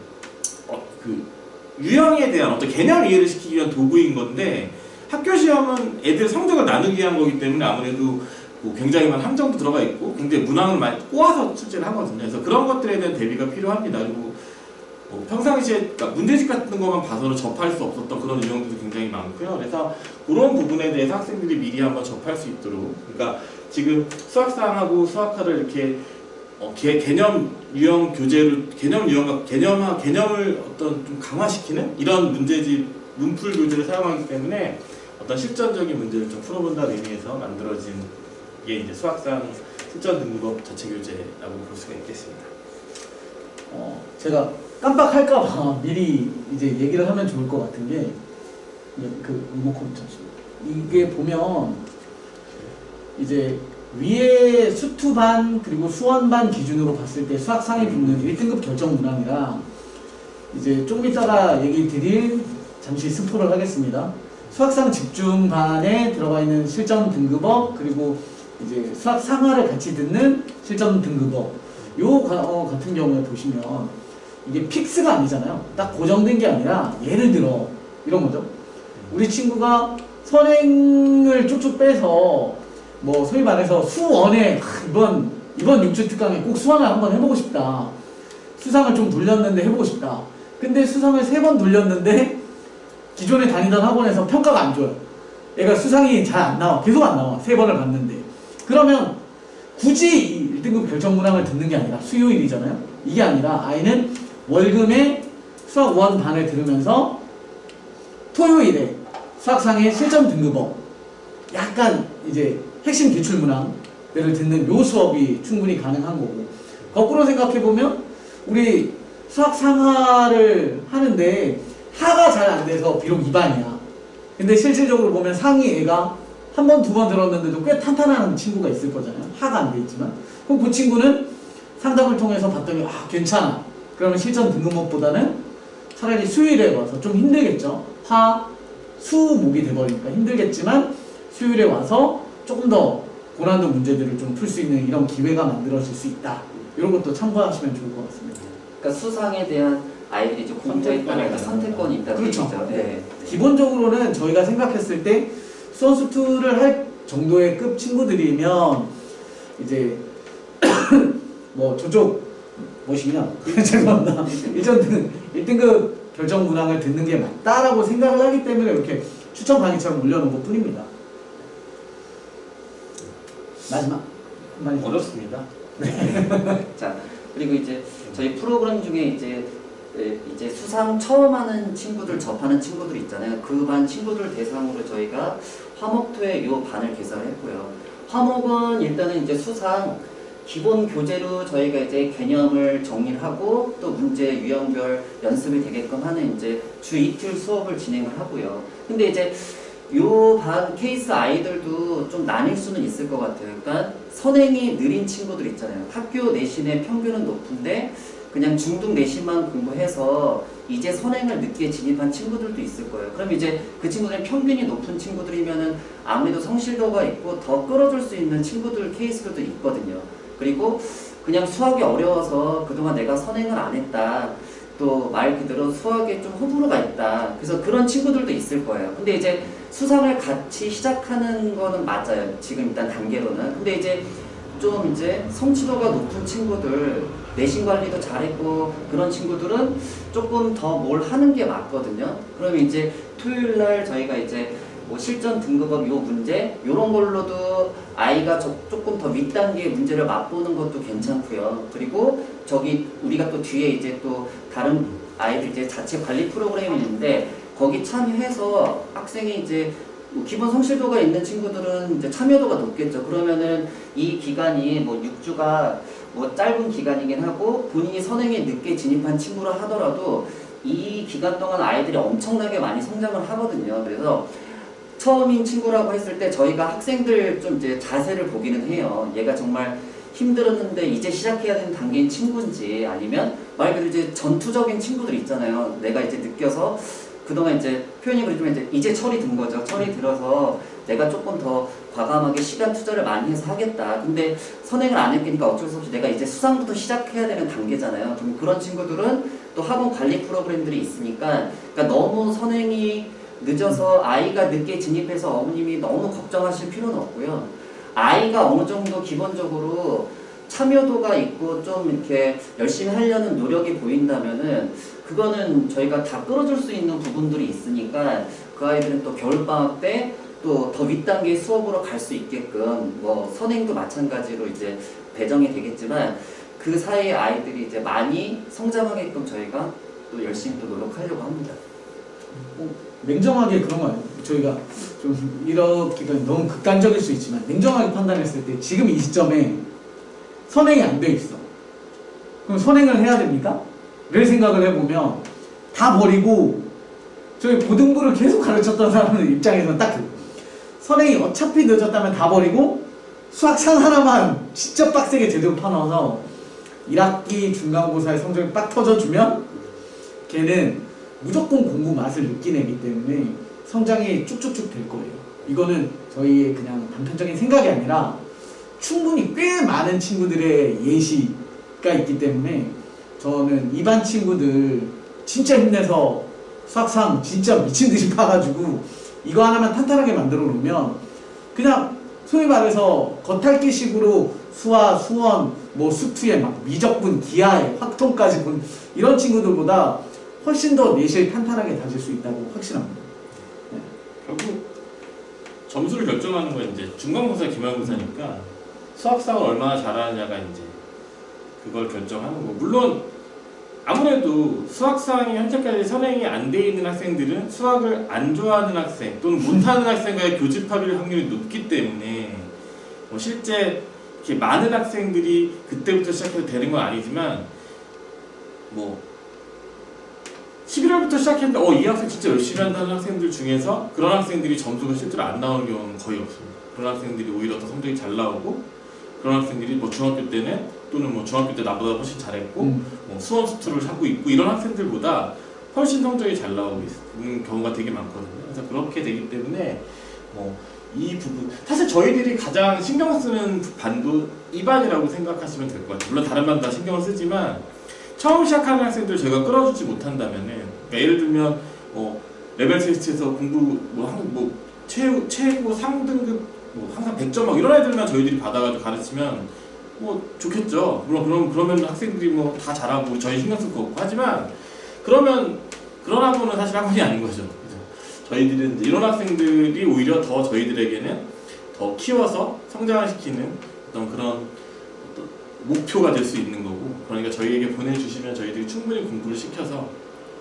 그 유형에 대한 어떤 개념 이해를 시키기 위한 도구인 건데 학교 시험은 애들 성적을 나누기 위한 거기 때문에 아무래도 뭐 굉장히 많은 함정도 들어가 있고 굉장히 문항을 많이 꼬아서 출제를 하거든요. 그래서 그런 것들에 대한 대비가 필요합니다. 그리고 평상시에 그러니까 문제집 같은 것만 봐서는 접할 수 없었던 그런 유형들도 굉장히 많고요. 그래서 그런 부분에 대해서 학생들이 미리 한번 접할 수 있도록 그러니까 지금 수학상하고 수학화를 이렇게 개념 유형 교재로 개념 유형과 개념을 어떤 좀 강화시키는 이런 문제집 문풀 교재를 사용하기 때문에 어떤 실전적인 문제를 좀 풀어본다는 의미에서 만들어진 게 이제 수학상 실전 등급업 자체 교재라고 볼 수가 있겠습니다. 제가 깜빡할까봐 미리 이제 얘기를 하면 좋을 것 같은 게 그 리모컨 잠시만요. 이게 보면 이제 위에 수투반 그리고 수원반 기준으로 봤을 때 수학상에 붙는 1등급 결정 문항이랑 이제 조금 이따가 얘기 드릴 잠시 스포를 하겠습니다. 수학상 집중반에 들어가 있는 실전 등급업 그리고 이제 수학상하를 같이 듣는 실전 등급업 요 같은 경우에 보시면 이게 픽스가 아니잖아요. 딱 고정된 게 아니라 예를 들어 이런 거죠. 우리 친구가 선행을 쭉쭉 빼서 뭐 소위 말해서 수원에 이번 6주 특강에 꼭 수원을 한번 해보고 싶다. 수상을 좀 돌렸는데 해보고 싶다. 근데 수상을 3번 돌렸는데 기존에 다니던 학원에서 평가가 안 좋아요. 얘가 수상이 잘 안 나와. 계속 안 나와. 3번을 봤는데. 그러면 굳이 1등급 결정 문항을 듣는 게 아니라 수요일이잖아요. 이게 아니라 아이는 월금에 수학 5원 반을 들으면서 토요일에 수학상의 실전 등급업 약간 이제 핵심 기출 문항들을 듣는 요 수업이 충분히 가능한 거고 거꾸로 생각해보면 우리 수학 상하를 하는데 하가 잘 안 돼서 비록 2반이야. 근데 실질적으로 보면 상위 애가 한 번, 2번 들었는데도 꽤 탄탄한 친구가 있을 거잖아요. 하가 안 돼 있지만. 그럼 그 친구는 상담을 통해서 봤더니 괜찮아. 그러면 실전 등급목보다는 차라리 수요일에 와서 좀 힘들겠죠. 수목이 돼버리니까 힘들겠지만 수요일에 와서 조금 더 고난도 문제들을 좀 풀 수 있는 이런 기회가 만들어질 수 있다. 이런 것도 참고하시면 좋을 것 같습니다. 그러니까 수상에 대한 아이들이 좀 공부에 따라 선택권이 있다는 그렇죠. 얘기죠. 네. 기본적으로는 저희가 생각했을 때 수원수투를 할 정도의 급 친구들이면 이제 뭐 저쪽 뭐시냐 죄송합니다. 1등급 결정 문항을 듣는 게 맞다라고 생각을 하기 때문에 이렇게 추천 강의처럼 올려놓은 것 뿐입니다. 마지막 한마디 어렵습니다. 자, 그리고 이제 저희 프로그램 중에 이제 수상 처음 하는 친구들 접하는 친구들 있잖아요. 그 반 친구들 대상으로 저희가 화목토의 요 반을 개설했고요. 화목은 일단은 이제 수상 기본 교재로 저희가 이제 개념을 정리를 하고 또 문제 유형별 연습이 되게끔 하는 이제 주 이틀 수업을 진행을 하고요. 근데 이제 요 반 케이스 아이들도 좀 나뉠 수는 있을 것 같아요. 그러니까 선행이 느린 친구들 있잖아요. 학교 내신의 평균은 높은데 그냥 중등 내신만 공부해서 이제 선행을 늦게 진입한 친구들도 있을 거예요. 그럼 이제 그 친구들은 평균이 높은 친구들이면은 아무래도 성실도가 있고 더 끌어줄 수 있는 친구들 케이스들도 있거든요. 그리고 그냥 수학이 어려워서 그동안 내가 선행을 안 했다. 또 말 그대로 수학에 좀 호불호가 있다. 그래서 그런 친구들도 있을 거예요. 근데 이제 수상을 같이 시작하는 거는 맞아요. 지금 일단 단계로는. 근데 이제 좀 이제 성취도가 높은 친구들, 내신 관리도 잘했고 그런 친구들은 조금 더 뭘 하는 게 맞거든요. 그럼 이제 토요일 날 저희가 이제 뭐 실전 등급업 요 문제 요런 걸로도 아이가 조금 더 윗단계의 문제를 맛보는 것도 괜찮고요. 그리고 저기 우리가 또 뒤에 이제 또 다른 아이들 이제 자체 관리 프로그램이 있는데 거기 참여해서 학생이 이제 뭐 기본 성실도가 있는 친구들은 이제 참여도가 높겠죠. 그러면은 이 기간이 뭐 6주가 뭐 짧은 기간이긴 하고 본인이 선행에 늦게 진입한 친구라 하더라도 이 기간 동안 아이들이 엄청나게 많이 성장을 하거든요. 그래서 처음인 친구라고 했을 때 저희가 학생들 좀 이제 자세를 보기는 해요. 얘가 정말 힘들었는데 이제 시작해야 되는 단계인 친구인지 아니면 말 그대로 이제 전투적인 친구들 있잖아요. 내가 이제 느껴서 그동안 이제 표현이 그러지만 이제 철이 든 거죠. 철이 들어서 내가 조금 더 과감하게 시간 투자를 많이 해서 하겠다. 근데 선행을 안 했으니까 어쩔 수 없이 내가 이제 수상부터 시작해야 되는 단계잖아요. 그럼 그런 친구들은 또 학원 관리 프로그램들이 있으니까 그러니까 너무 선행이 늦어서 아이가 늦게 진입해서 어머님이 너무 걱정하실 필요는 없고요. 아이가 어느 정도 기본적으로 참여도가 있고 좀 이렇게 열심히 하려는 노력이 보인다면은 그거는 저희가 다 끌어줄 수 있는 부분들이 있으니까 그 아이들은 또 겨울방학 때 또 더 윗단계 수업으로 갈 수 있게끔 뭐 선행도 마찬가지로 이제 배정이 되겠지만 그 사이에 아이들이 이제 많이 성장하게끔 저희가 또 열심히 또 노력하려고 합니다. 냉정하게 그런 거 아니에요. 저희가 좀 이렇게 너무 극단적일 수 있지만 냉정하게 판단했을 때 지금 이 시점에 선행이 안 돼 있어. 그럼 선행을 해야 됩니까? 를 생각을 해보면 다 버리고 저희 고등부를 계속 가르쳤던 사람들 입장에서는 딱 선행이 어차피 늦었다면 다 버리고 수학상 하나만 진짜 빡세게 제대로 파놔서 1학기 중간고사의 성적이 빡 터져주면 걔는 무조건 공부 맛을 느낀 애기 때문에 성장이 쭉쭉쭉 될 거예요. 이거는 저희의 그냥 단편적인 생각이 아니라 충분히 꽤 많은 친구들의 예시가 있기 때문에 저는 이 반 친구들 진짜 힘내서 수학상 진짜 미친듯이 파가지고 이거 하나만 탄탄하게 만들어 놓으면 그냥 소위 말해서 겉핥기식으로 수화, 수원, 뭐 수투에 막 미적분, 기하에 확통까지 본 이런 친구들보다 훨씬 더 내실 탄탄하게 다질 수 있다고 확신합니다. 네. 결국 점수를 결정하는 건 이제 중간고사, 기말고사니까 수학상을 얼마나 잘하느냐가 이제 그걸 결정하는 거. 물론 아무래도 수학상이 현재까지 선행이 안 돼 있는 학생들은 수학을 안 좋아하는 학생 또는 못하는 학생과의 교집합일 확률이 높기 때문에 뭐 실제 이렇게 많은 학생들이 그때부터 시작해도 되는 건 아니지만 뭐 11월부터 시작했는데 이 학생 진짜 열심히 한다는 학생들 중에서 그런 학생들이 점수가 실제로 안 나오는 경우는 거의 없습니다. 그런 학생들이 오히려 더 성적이 잘 나오고 그런 학생들이 뭐 중학교 때는 또는 뭐 중학교 때 나보다 훨씬 잘했고 뭐 수원 수투를 하고 있고 이런 학생들보다 훨씬 성적이 잘 나오고 있는 경우가 되게 많거든요. 그래서 그렇게 되기 때문에 뭐 이 부분 사실 저희들이 가장 신경 쓰는 반도 이 반이라고 생각하시면 될 것 같아요. 물론 다른 반도 다 신경을 쓰지만 처음 시작하는 학생들 저희가 끌어주지 못한다면은 그러니까 예를 들면 뭐 레벨 테스트에서 공부 뭐 최고 상등급 뭐 항상 100점 막 이런 애들만 저희들이 받아가지고 가르치면 뭐 좋겠죠. 물론 그러면 학생들이 뭐 다 잘하고 저희 신경 쓸 거 없고 하지만 그러면 그런 학원은 사실 학원이 아닌 거죠. 그죠? 저희들은 이제 이런 학생들이 오히려 더 저희들에게는 더 키워서 성장을 시키는 어떤 그런 목표가 될 수 있는 거고 그러니까 저희에게 보내주시면 저희들이 충분히 공부를 시켜서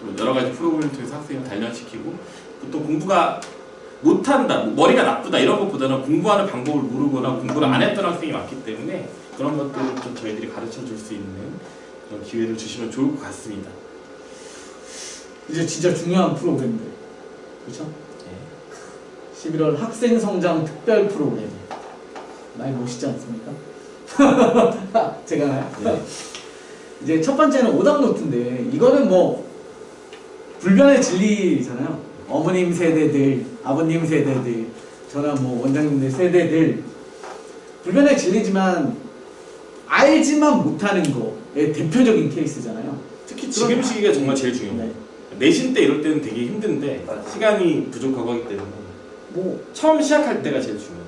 또 여러 가지 프로그램을 통해서 학생을 단련시키고 보통 공부가 못한다, 머리가 나쁘다 이런 것보다는 공부하는 방법을 모르거나 공부를 안 했던 학생이 많기 때문에 그런 것들을 좀 저희들이 가르쳐 줄 수 있는 그런 기회를 주시면 좋을 것 같습니다. 이제 진짜 중요한 프로그램들 그렇죠? 네. 11월 학생성장 특별 프로그램 많이 멋있지 않습니까? 제가 네. 이제 첫 번째는 오답 노트인데 이거는 뭐 불변의 진리잖아요. 어머님 세대들, 아버님 세대들, 저나 뭐 원장님들 세대들 불변의 진리지만 알지만 못하는 거의 대표적인 케이스잖아요. 특히 지금 시기가 정말 제일 중요해요. 네. 내신 때 이럴 때는 되게 힘든데 시간이 부족하고 하기 때문에 뭐 처음 시작할 때가 제일 중요해요.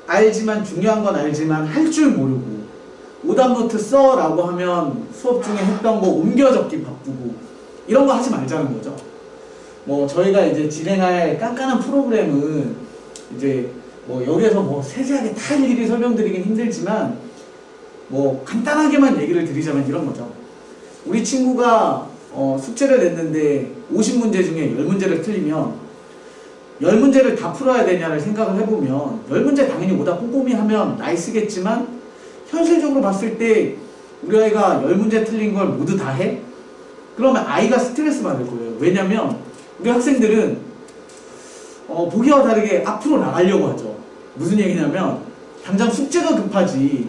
알지만 중요한 건 알지만 할 줄 모르고 오답 노트 써라고 하면 수업 중에 했던 거 옮겨 적기 바쁘고 이런 거 하지 말자는 거죠. 뭐 저희가 이제 진행할 깐깐한 프로그램은 이제 뭐 여기에서 뭐 세세하게 다 일일이 설명드리긴 힘들지만 뭐 간단하게만 얘기를 드리자면 이런 거죠. 우리 친구가 숙제를 냈는데 50문제 중에 10문제를 틀리면 10문제를 다 풀어야 되냐를 생각을 해보면 10문제 당연히 오답 꼼꼼히 하면 나이스겠지만 현실적으로 봤을 때 우리 아이가 10문제 틀린 걸 모두 다 해? 그러면 아이가 스트레스 받을 거예요. 왜냐면 우리 학생들은 보기와 다르게 앞으로 나가려고 하죠. 무슨 얘기냐면 당장 숙제가 급하지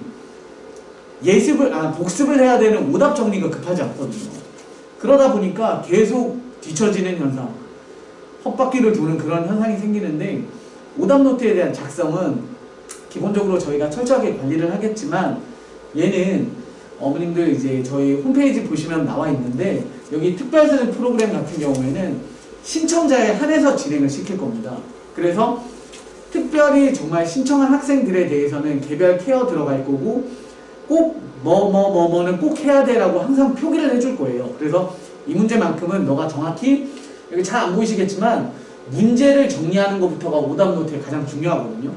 복습을 해야 되는 오답 정리가 급하지 않거든요. 그러다 보니까 계속 뒤처지는 현상, 헛바퀴를 도는 그런 현상이 생기는데 오답 노트에 대한 작성은 기본적으로 저희가 철저하게 관리를 하겠지만 얘는 어머님들 이제 저희 홈페이지 보시면 나와 있는데 여기 특별수능 프로그램 같은 경우에는 신청자에 한해서 진행을 시킬 겁니다. 그래서 특별히 정말 신청한 학생들에 대해서는 개별 케어 들어갈 거고 꼭 뭐는 꼭 해야 돼라고 항상 표기를 해줄 거예요. 그래서 이 문제만큼은 너가 정확히 여기 잘 안 보이시겠지만 문제를 정리하는 것부터가 오답노트에 가장 중요하거든요.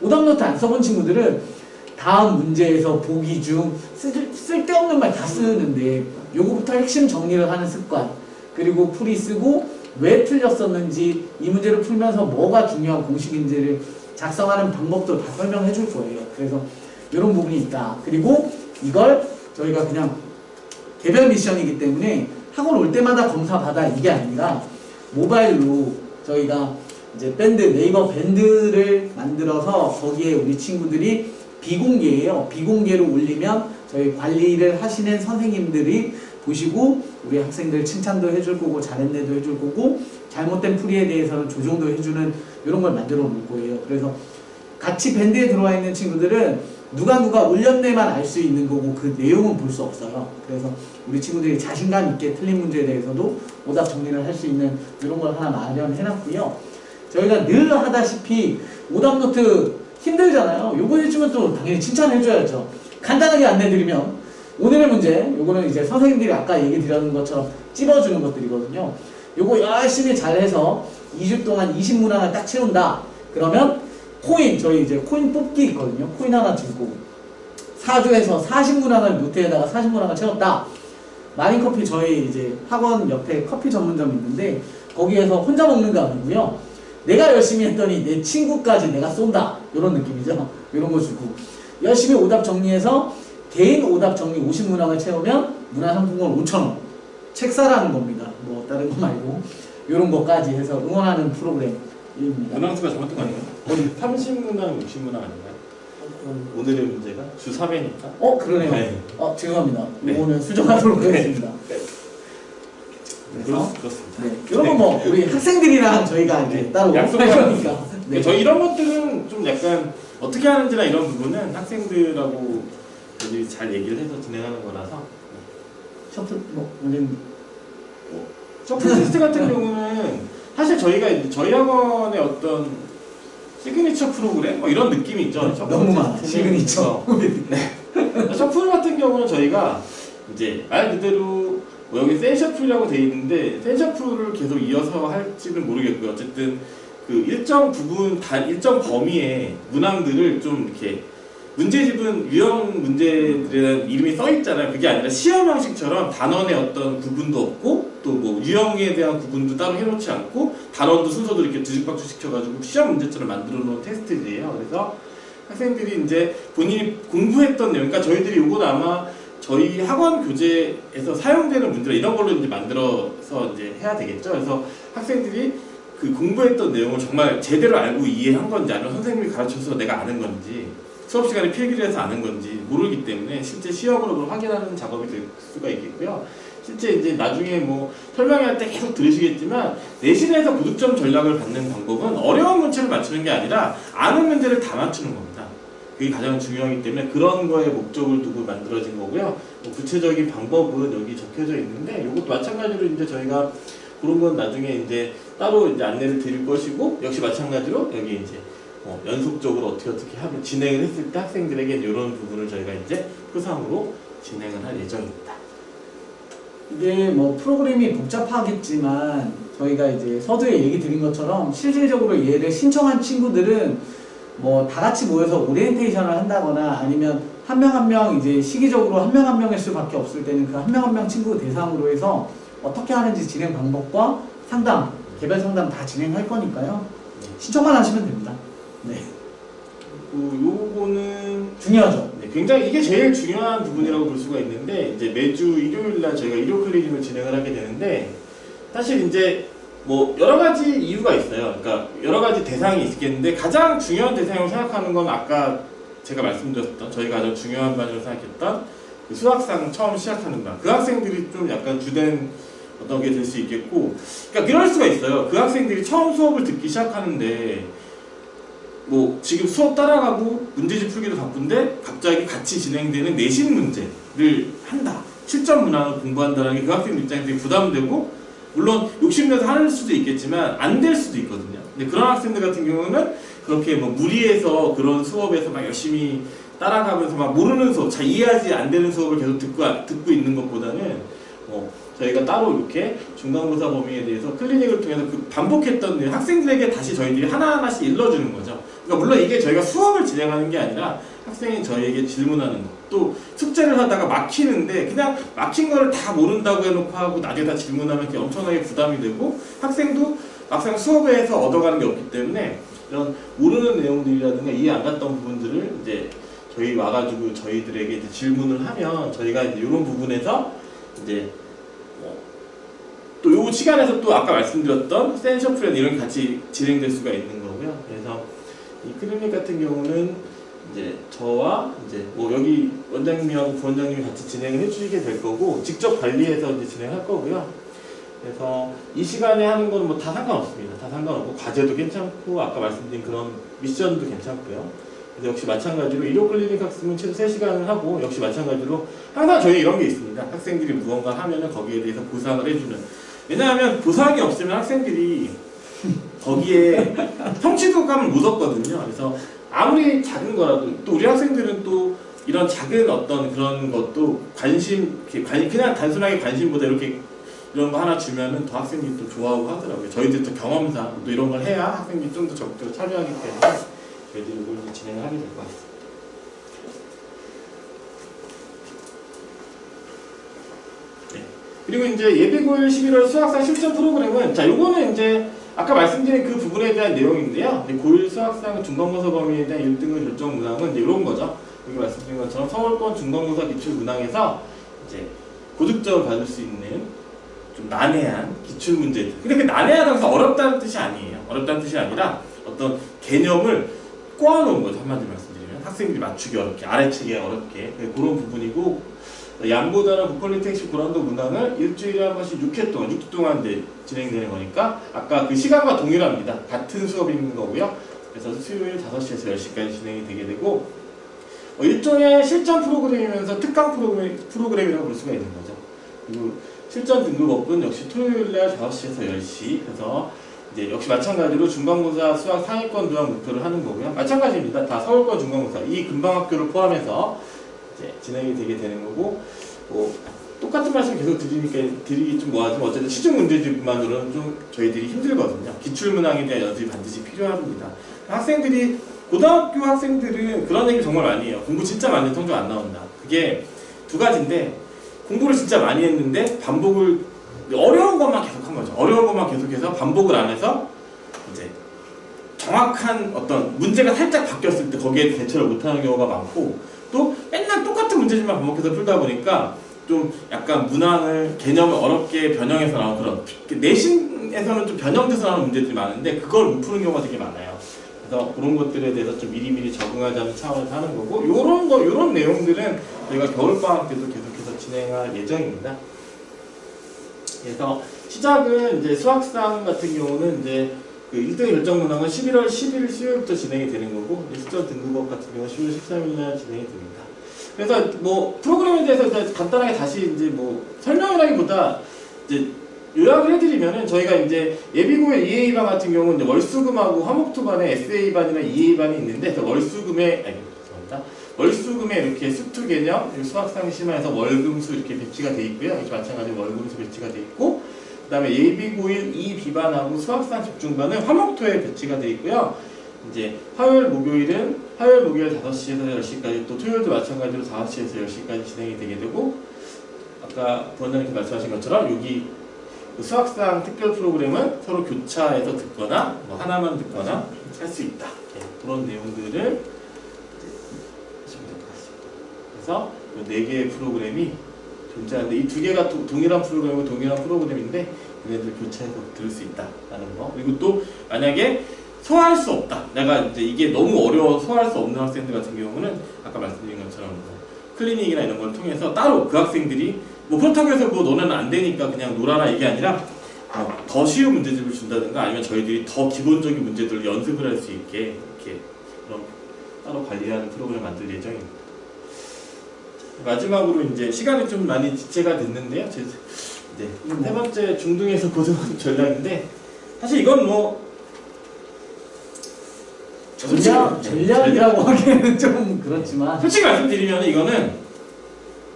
오답노트 안 써본 친구들은 다음 문제에서 보기 중 쓸데없는 말 다 쓰는데 요거부터 핵심 정리를 하는 습관, 그리고 풀이 쓰고 왜 틀렸었는지 이 문제를 풀면서 뭐가 중요한 공식인지를 작성하는 방법도 다 설명해 줄 거예요. 그래서 이런 부분이 있다. 그리고 이걸 저희가 그냥 개별 미션이기 때문에 학원 올 때마다 검사 받아 이게 아니라 모바일로 저희가 이제 네이버 밴드를 만들어서 거기에 우리 친구들이 비공개예요. 비공개로 올리면 저희 관리를 하시는 선생님들이 보시고 우리 학생들 칭찬도 해줄 거고 잘했네도 해줄 거고 잘못된 풀이에 대해서는 조정도 해주는 이런 걸 만들어 놓을 거예요. 그래서 같이 밴드에 들어와 있는 친구들은 누가 올렸네만 알 수 있는 거고 그 내용은 볼 수 없어요. 그래서 우리 친구들이 자신감 있게 틀린 문제에 대해서도 오답 정리를 할 수 있는 이런 걸 하나 마련해 놨고요. 저희가 늘 하다시피 오답 노트 힘들잖아요. 요거 해주면 또 당연히 칭찬해줘야죠. 간단하게 안내드리면 오늘의 문제, 요거는 이제 선생님들이 아까 얘기 드렸는 것처럼 찝어주는 것들이거든요. 요거 열심히 잘해서 2주 동안 20문항을 딱 채운다. 그러면 코인, 저희 이제 코인 뽑기 있거든요. 코인 하나 들고 4주에서 40문항을 노트에다가 40문항을 채웠다. 마린커피 저희 이제 학원 옆에 커피 전문점이 있는데 거기에서 혼자 먹는 거 아니고요. 내가 열심히 했더니 내 친구까지 내가 쏜다. 이런 느낌이죠. 이런 거 주고 열심히 오답 정리해서 개인 오답 정리 50문항을 채우면 문화상품권 5,000원. 책 사라는 겁니다. 뭐 다른 거 말고 이런 거까지 해서 응원하는 프로그램입니다. 문항수가 잘못된 거 아니에요? 30문항, 60문항 아닌가요? 오늘의 문제가 주 3회니까. 그러네요. 네. 죄송합니다. 네. 이거는 수정하도록 하겠습니다. 그래서 그렇습니다. 네. 이런 건 뭐 우리 학생들이랑 저희가 이제 따로 약속을 하니까. 네. 저희 이런 것들은 좀 약간 어떻게 하는지나 이런 부분은 학생들하고 저희들이 잘 얘기를 해서 진행하는 거라서. 셔틀 원장님. 셔틀 테스트 같은 경우는 사실 저희가 이제 저희 학원의 어떤 시그니처 프로그램 뭐 이런 느낌이 있죠. 너무 많아. 시그니처. 네. 셔플 같은 경우는 저희가 이제 말 그대로 뭐 여기 센셔플이라고 돼 있는데 센셔플을 계속 이어서 할지는 모르겠고요. 어쨌든 그 일정 부분 일정 범위의 문항들을 좀 이렇게 문제집은 유형 문제들에 대한 이름이 써 있잖아요. 그게 아니라 시험 형식처럼 단원의 어떤 구분도 없고 또 뭐 유형에 대한 구분도 따로 해놓지 않고 단원도 순서도 이렇게 뒤죽박죽 시켜가지고 시험 문제처럼 만들어 놓은 테스트들이에요. 그래서 학생들이 이제 본인이 공부했던 내용, 그러니까 저희들이 요거는 아마 저희 학원 교재에서 사용되는 문제를 이런 걸로 이제 만들어서 이제 해야 되겠죠. 그래서 학생들이 그 공부했던 내용을 정말 제대로 알고 이해한 건지 아니면 선생님이 가르쳐서 내가 아는 건지 수업 시간에 필기를 해서 아는 건지 모르기 때문에 실제 시험으로 그걸 확인하는 작업이 될 수가 있겠고요. 실제 이제 나중에 뭐 설명할 때 계속 들으시겠지만 내신에서 고득점 전략을 받는 방법은 어려운 문제를 맞추는 게 아니라 아는 문제를 다 맞추는 겁니다. 그게 가장 중요하기 때문에 그런 거에 목적을 두고 만들어진 거고요. 뭐 구체적인 방법은 여기 적혀져 있는데 이것도 마찬가지로 이제 저희가 그런 건 나중에 이제 따로 이제 안내를 드릴 것이고 역시 마찬가지로 여기 이제 연속적으로 어떻게 하면 진행을 했을 때 학생들에게 이런 부분을 저희가 이제 표상으로 진행을 할 예정입니다. 이게 뭐 프로그램이 복잡하겠지만 저희가 이제 서두에 얘기 드린 것처럼 실질적으로 얘를 신청한 친구들은 뭐 다 같이 모여서 오리엔테이션을 한다거나 아니면 한 명 한 명 이제 시기적으로 한 명 한 명일 수밖에 없을 때는 그 한 명 한 명 친구 대상으로 해서 어떻게 하는지 진행 방법과 상담, 개별 상담 다 진행할 거니까요. 신청만 하시면 됩니다. 네. 요거는 중요하죠. 네, 굉장히 이게 제일 중요한 부분이라고 볼 수가 있는데 이제 매주 일요일날 저희가 일요 클리닉을 진행을 하게 되는데 사실 이제 뭐 여러 가지 이유가 있어요. 그러니까 여러 가지 대상이 있겠는데 가장 중요한 대상이라고 생각하는 건 아까 제가 말씀드렸던 저희가 가장 중요한 반으로 생각했던 그 수학상 처음 시작하는 반. 그 학생들이 좀 약간 주된 어떤 게 될 수 있겠고, 그러니까 그럴 수가 있어요. 그 학생들이 처음 수업을 듣기 시작하는데 뭐 지금 수업 따라가고 문제집 풀기도 바쁜데 갑자기 같이 진행되는 내신 문제를 한다. 실전 문항을 공부한다는 게 그 학생들 입장에서 되게 부담되고 물론 욕심내서 하는 수도 있겠지만 안 될 수도 있거든요. 근데 그런 학생들 같은 경우는 그렇게 뭐 무리해서 그런 수업에서 막 열심히 따라가면서 막 모르는 수업, 잘 이해하지 안 되는 수업을 계속 듣고 있는 것보다는 저희가 따로 이렇게 중간고사 범위에 대해서 클리닉을 통해서 그 반복했던 학생들에게 다시 저희들이 하나하나씩 일러주는 거죠. 그러니까 물론 이게 저희가 수업을 진행하는 게 아니라 학생이 저희에게 질문하는 거, 또 숙제를 하다가 막히는데 그냥 막힌 거를 다 모른다고 해놓고 하고 나중에 다 질문하면 그게 엄청나게 부담이 되고 학생도 막상 수업에서 얻어가는 게 없기 때문에 이런 모르는 내용들이라든가 이해 안 갔던 부분들을 이제 저희 와가지고 저희들에게 이제 질문을 하면 저희가 이제 이런 부분에서 이제 또 요 시간에서 또 아까 말씀드렸던 센셔 프렌 이런 게 같이 진행될 수가 있는 거고요. 그래서 이 클리닉 같은 경우는 이제 저와 이제 뭐 여기 원장님하고 부원장님이 같이 진행을 해주시게 될 거고 직접 관리해서 이제 진행할 거고요. 그래서 이 시간에 하는 거는 뭐 다 상관없습니다. 다 상관없고 과제도 괜찮고 아까 말씀드린 그런 미션도 괜찮고요. 그래서 역시 마찬가지로 일요 클리닉 학습은 최소 3시간을 하고 역시 마찬가지로 항상 저희 이런 게 있습니다. 학생들이 무언가 하면은 거기에 대해서 보상을 해주는. 왜냐하면 보상이 없으면 학생들이 거기에 성취감을 못 얻거든요. 그래서 아무리 작은 거라도 또 우리 학생들은 또 이런 작은 어떤 그런 것도 관심, 그냥 단순하게 관심보다 이렇게 이런 거 하나 주면은 더 학생들이 또 좋아하고 하더라고요. 저희들도 경험상 또 이런 걸 해야 학생들이 좀 더 적극적으로 참여하기 때문에 저희들이 이걸 진행을 하게 될 것 같습니다. 네. 그리고 이제 예비고일 11월 수학상 실전 프로그램은 자 요거는 이제 아까 말씀드린 그 부분에 대한 내용인데요. 고1 수학상 중간고사 범위에 대한 1등급 결정 문항은 이제 이런 거죠. 여기 말씀드린 것처럼 서울권 중간고사 기출 문항에서 이제 고득점을 받을 수 있는 좀 난해한 기출 문제들. 근데 그 난해하다고 해서 어렵다는 뜻이 아니에요. 어렵다는 뜻이 아니라 어떤 개념을 꼬아놓은 거죠. 한마디로 말씀드리면 학생들이 맞추기 어렵게, 알아채기 어렵게 그런 부분이고 양보다는 고퀄리티식 고난도 문항을 일주일에 한 번씩 6회 동안 이제 진행되는 거니까 아까 그 시간과 동일합니다. 같은 수업인 거고요. 그래서 수요일 5시에서 10시까지 진행이 되게 되고 일종의 실전 프로그램이면서 특강 프로그램이라고 볼 수가 있는 거죠. 그리고 실전 등급업은 역시 토요일날 5시에서 10시 그래서 이제 역시 마찬가지로 중간고사 수학 상위권 도합 목표를 하는 거고요. 마찬가지입니다. 다 서울권 중간고사 이 근방학교를 포함해서 이제 진행이 되게 되는 거고 뭐 똑같은 말씀 계속 드리기 좀 뭐하지만 어쨌든 시중 문제집만으로는 좀 저희들이 힘들거든요. 기출문항에 대한 연습이 반드시 필요합니다. 학생들이 고등학교 학생들은 그런 얘기 정말 많이 해요. 공부 진짜 많이 해도 성적 안 나온다. 그게 두 가지인데 공부를 진짜 많이 했는데 반복을 어려운 것만 계속한 거죠. 어려운 것만 계속해서 반복을 안 해서 이제 정확한 어떤 문제가 살짝 바뀌었을 때 거기에 대처를 못하는 경우가 많고 또 맨날 똑같은 문제집만 반복해서 풀다 보니까 좀 약간 문항을 개념을 어렵게 변형해서 나온 그런 내신에서는 좀 변형돼서 나오는 문제들이 많은데 그걸 못 푸는 경우가 되게 많아요. 그래서 그런 것들에 대해서 좀 미리미리 적응하자는 차원에서 하는 거고 요런 내용들은 저희가 겨울방학 때도 계속해서 진행할 예정입니다. 그래서 시작은 이제 수학상 같은 경우는 이제 그 1등 결정 문항은 11월 10일 수요일부터 진행이 되는 거고 실전 등급업 같은 경우는 10월 13일날 진행이 됩니다. 그래서 뭐 프로그램에 대해서 이제 간단하게 다시 이제 뭐 설명이라기보다 이제 요약을 해드리면은 저희가 이제 예비고일 EA반 같은 경우는 이제 월수금하고 화목토반에 SA반이나 EA반이 있는데 그래서 월수금에 이렇게 수투 개념 수학상 심화해서 월금수 이렇게 배치가 돼 있고요. 이렇게 마찬가지로 월금수 배치가 돼 있고 그 다음에 예비고일 2B반하고 수학상 집중반은 화목토에 배치가 돼 있고요. 이제 화요일 목요일 5시에서 10시까지 또 토요일도 마찬가지로 5시에서 10시까지 진행이 되게 되고 아까 부원장님께서 말씀하신 것처럼 여기 그 수학상 특별 프로그램은 서로 교차해서 듣거나 뭐 하나만 듣거나 할 수 있다. 그런 내용들을 이제 하시면 될 것 같습니다. 그래서 이 4개의 프로그램이 존재하는데 이 2개가 동일한 프로그램이고 동일한 프로그램인데 얘네들 교차해서 들을 수 있다라는 거. 그리고 또 만약에 소화할 수 없다. 내가 이제 이게 너무 어려워 소화할 수 없는 학생들 같은 경우는 아까 말씀드린 것처럼 클리닉이나 이런 걸 통해서 따로 그 학생들이 뭐 그렇다고 해서 뭐 너네는 안 되니까 그냥 놀아라 이게 아니라 더 쉬운 문제집을 준다든가 아니면 저희들이 더 기본적인 문제들을 연습을 할 수 있게 이렇게 그런 따로 관리하는 프로그램을 만들 예정입니다. 마지막으로 이제 시간이 좀 많이 지체가 됐는데요. 네, 세 번째 중등에서 고등학교 전략인데 사실 이건 뭐 전략이라고 하기에는 좀 그렇지만 솔직히 말씀드리면 이거는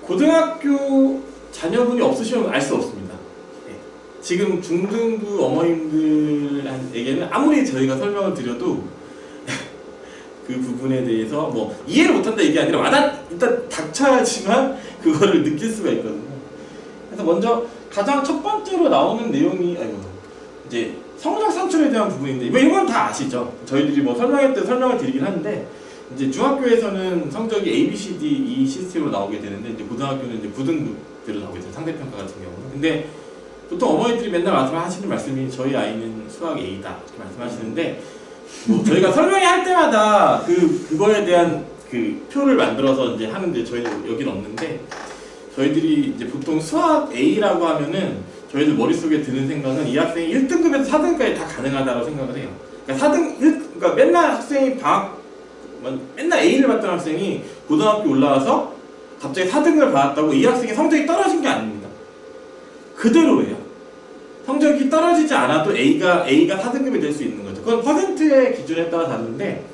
고등학교 자녀분이 없으시면 알 수 없습니다. 네. 지금 중등부 어머님들에게는 아무리 저희가 설명을 드려도 그 부분에 대해서 뭐 이해를 못한다 이게 아니라 일단 닥쳐야지만 그거를 느낄 수가 있거든요. 그래서 먼저 가장 첫 번째로 나오는 내용이 이제 성적 산출에 대한 부분인데 뭐 이건 다 아시죠? 저희들이 뭐 설명할 때 설명을 드리긴 하는데 이제 중학교에서는 성적이 A, B, C, D 이 시스템으로 나오게 되는데 이제 고등학교는 이제 9등급대로 나오게 돼요. 상대평가 같은 경우는. 근데 보통 어머니들이 맨날 말씀하시는 말씀이 저희 아이는 수학 A다 이렇게 말씀하시는데 뭐 저희가 설명회 할 때마다 그거에 대한 그 표를 만들어서 이제 하는데 저희는 여긴 없는데 저희들이 이제 보통 수학 A라고 하면은 저희들 머릿속에 드는 생각은 이 학생이 1등급에서 4등급까지 다 가능하다고 생각을 해요. 그러니까 그러니까 맨날 학생이 맨날 A를 받던 학생이 고등학교 올라와서 갑자기 4등급을 받았다고 이 학생의 성적이 떨어진 게 아닙니다. 그대로예요. 성적이 떨어지지 않아도 A가 4등급이 될 수 있는 거죠. 그건 퍼센트의 기준에 따라 다른데,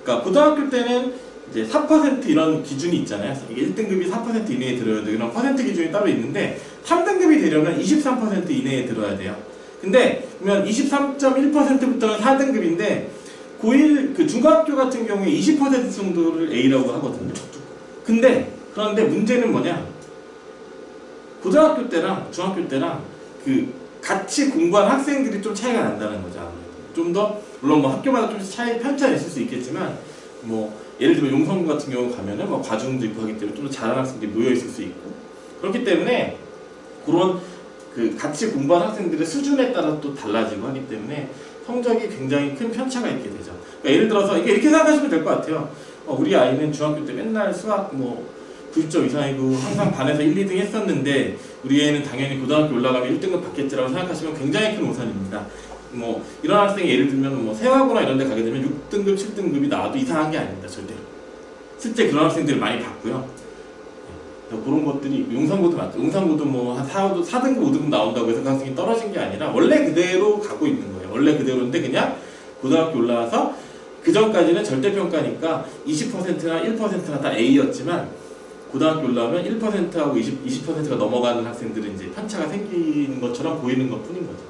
그러니까 고등학교 때는 이제 4% 이런 기준이 있잖아요. 1등급이 4% 이내에 들어야 돼요. 이런 퍼센트 기준이 따로 있는데 3등급이 되려면 23% 이내에 들어야 돼요. 근데 그러면 23.1%부터는 4등급인데 고1 그 중학교 같은 경우에 20% 정도를 A라고 하거든요. 그런데 문제는 뭐냐? 고등학교 때랑 중학교 때랑 그 같이 공부한 학생들이 좀 차이가 난다는 거죠. 좀 더 물론 뭐 학교마다 좀 편차는 있을 수 있겠지만 뭐 예를 들면 용성고 같은 경우 가면은 뭐 과중도 있고 하기 때문에 좀 더 잘하는 학생들이 모여 있을 수 있고 그렇기 때문에 그런 그 같이 공부한 학생들의 수준에 따라 또 달라지고 하기 때문에 성적이 굉장히 큰 편차가 있게 되죠. 그러니까 예를 들어서 이렇게 생각하시면 될 것 같아요. 우리 아이는 중학교 때 맨날 수학 뭐 90점 이상이고 항상 반에서 1, 2등 했었는데 우리 애는 당연히 고등학교 올라가면 1등급 받겠지라고 생각하시면 굉장히 큰 오산입니다. 뭐 이런 학생이 예를 들면 뭐 세화고나 이런 데 가게 되면 6등급, 7등급이 나와도 이상한 게 아닙니다. 절대로. 실제 그런 학생들을 많이 봤고요. 그런 것들이 용산고도 맞죠. 용산고도 뭐 한 4등급, 5등급 나온다고 해서 그 학생이 떨어진 게 아니라 원래 그대로 가고 있는 거예요. 원래 그대로인데 그냥 고등학교 올라와서 그 전까지는 절대평가니까 20%나 1%나 다 A였지만 고등학교 올라오면 1%하고 20%가 넘어가는 학생들은 이제 편차가 생기는 것처럼 보이는 것 뿐인 거죠.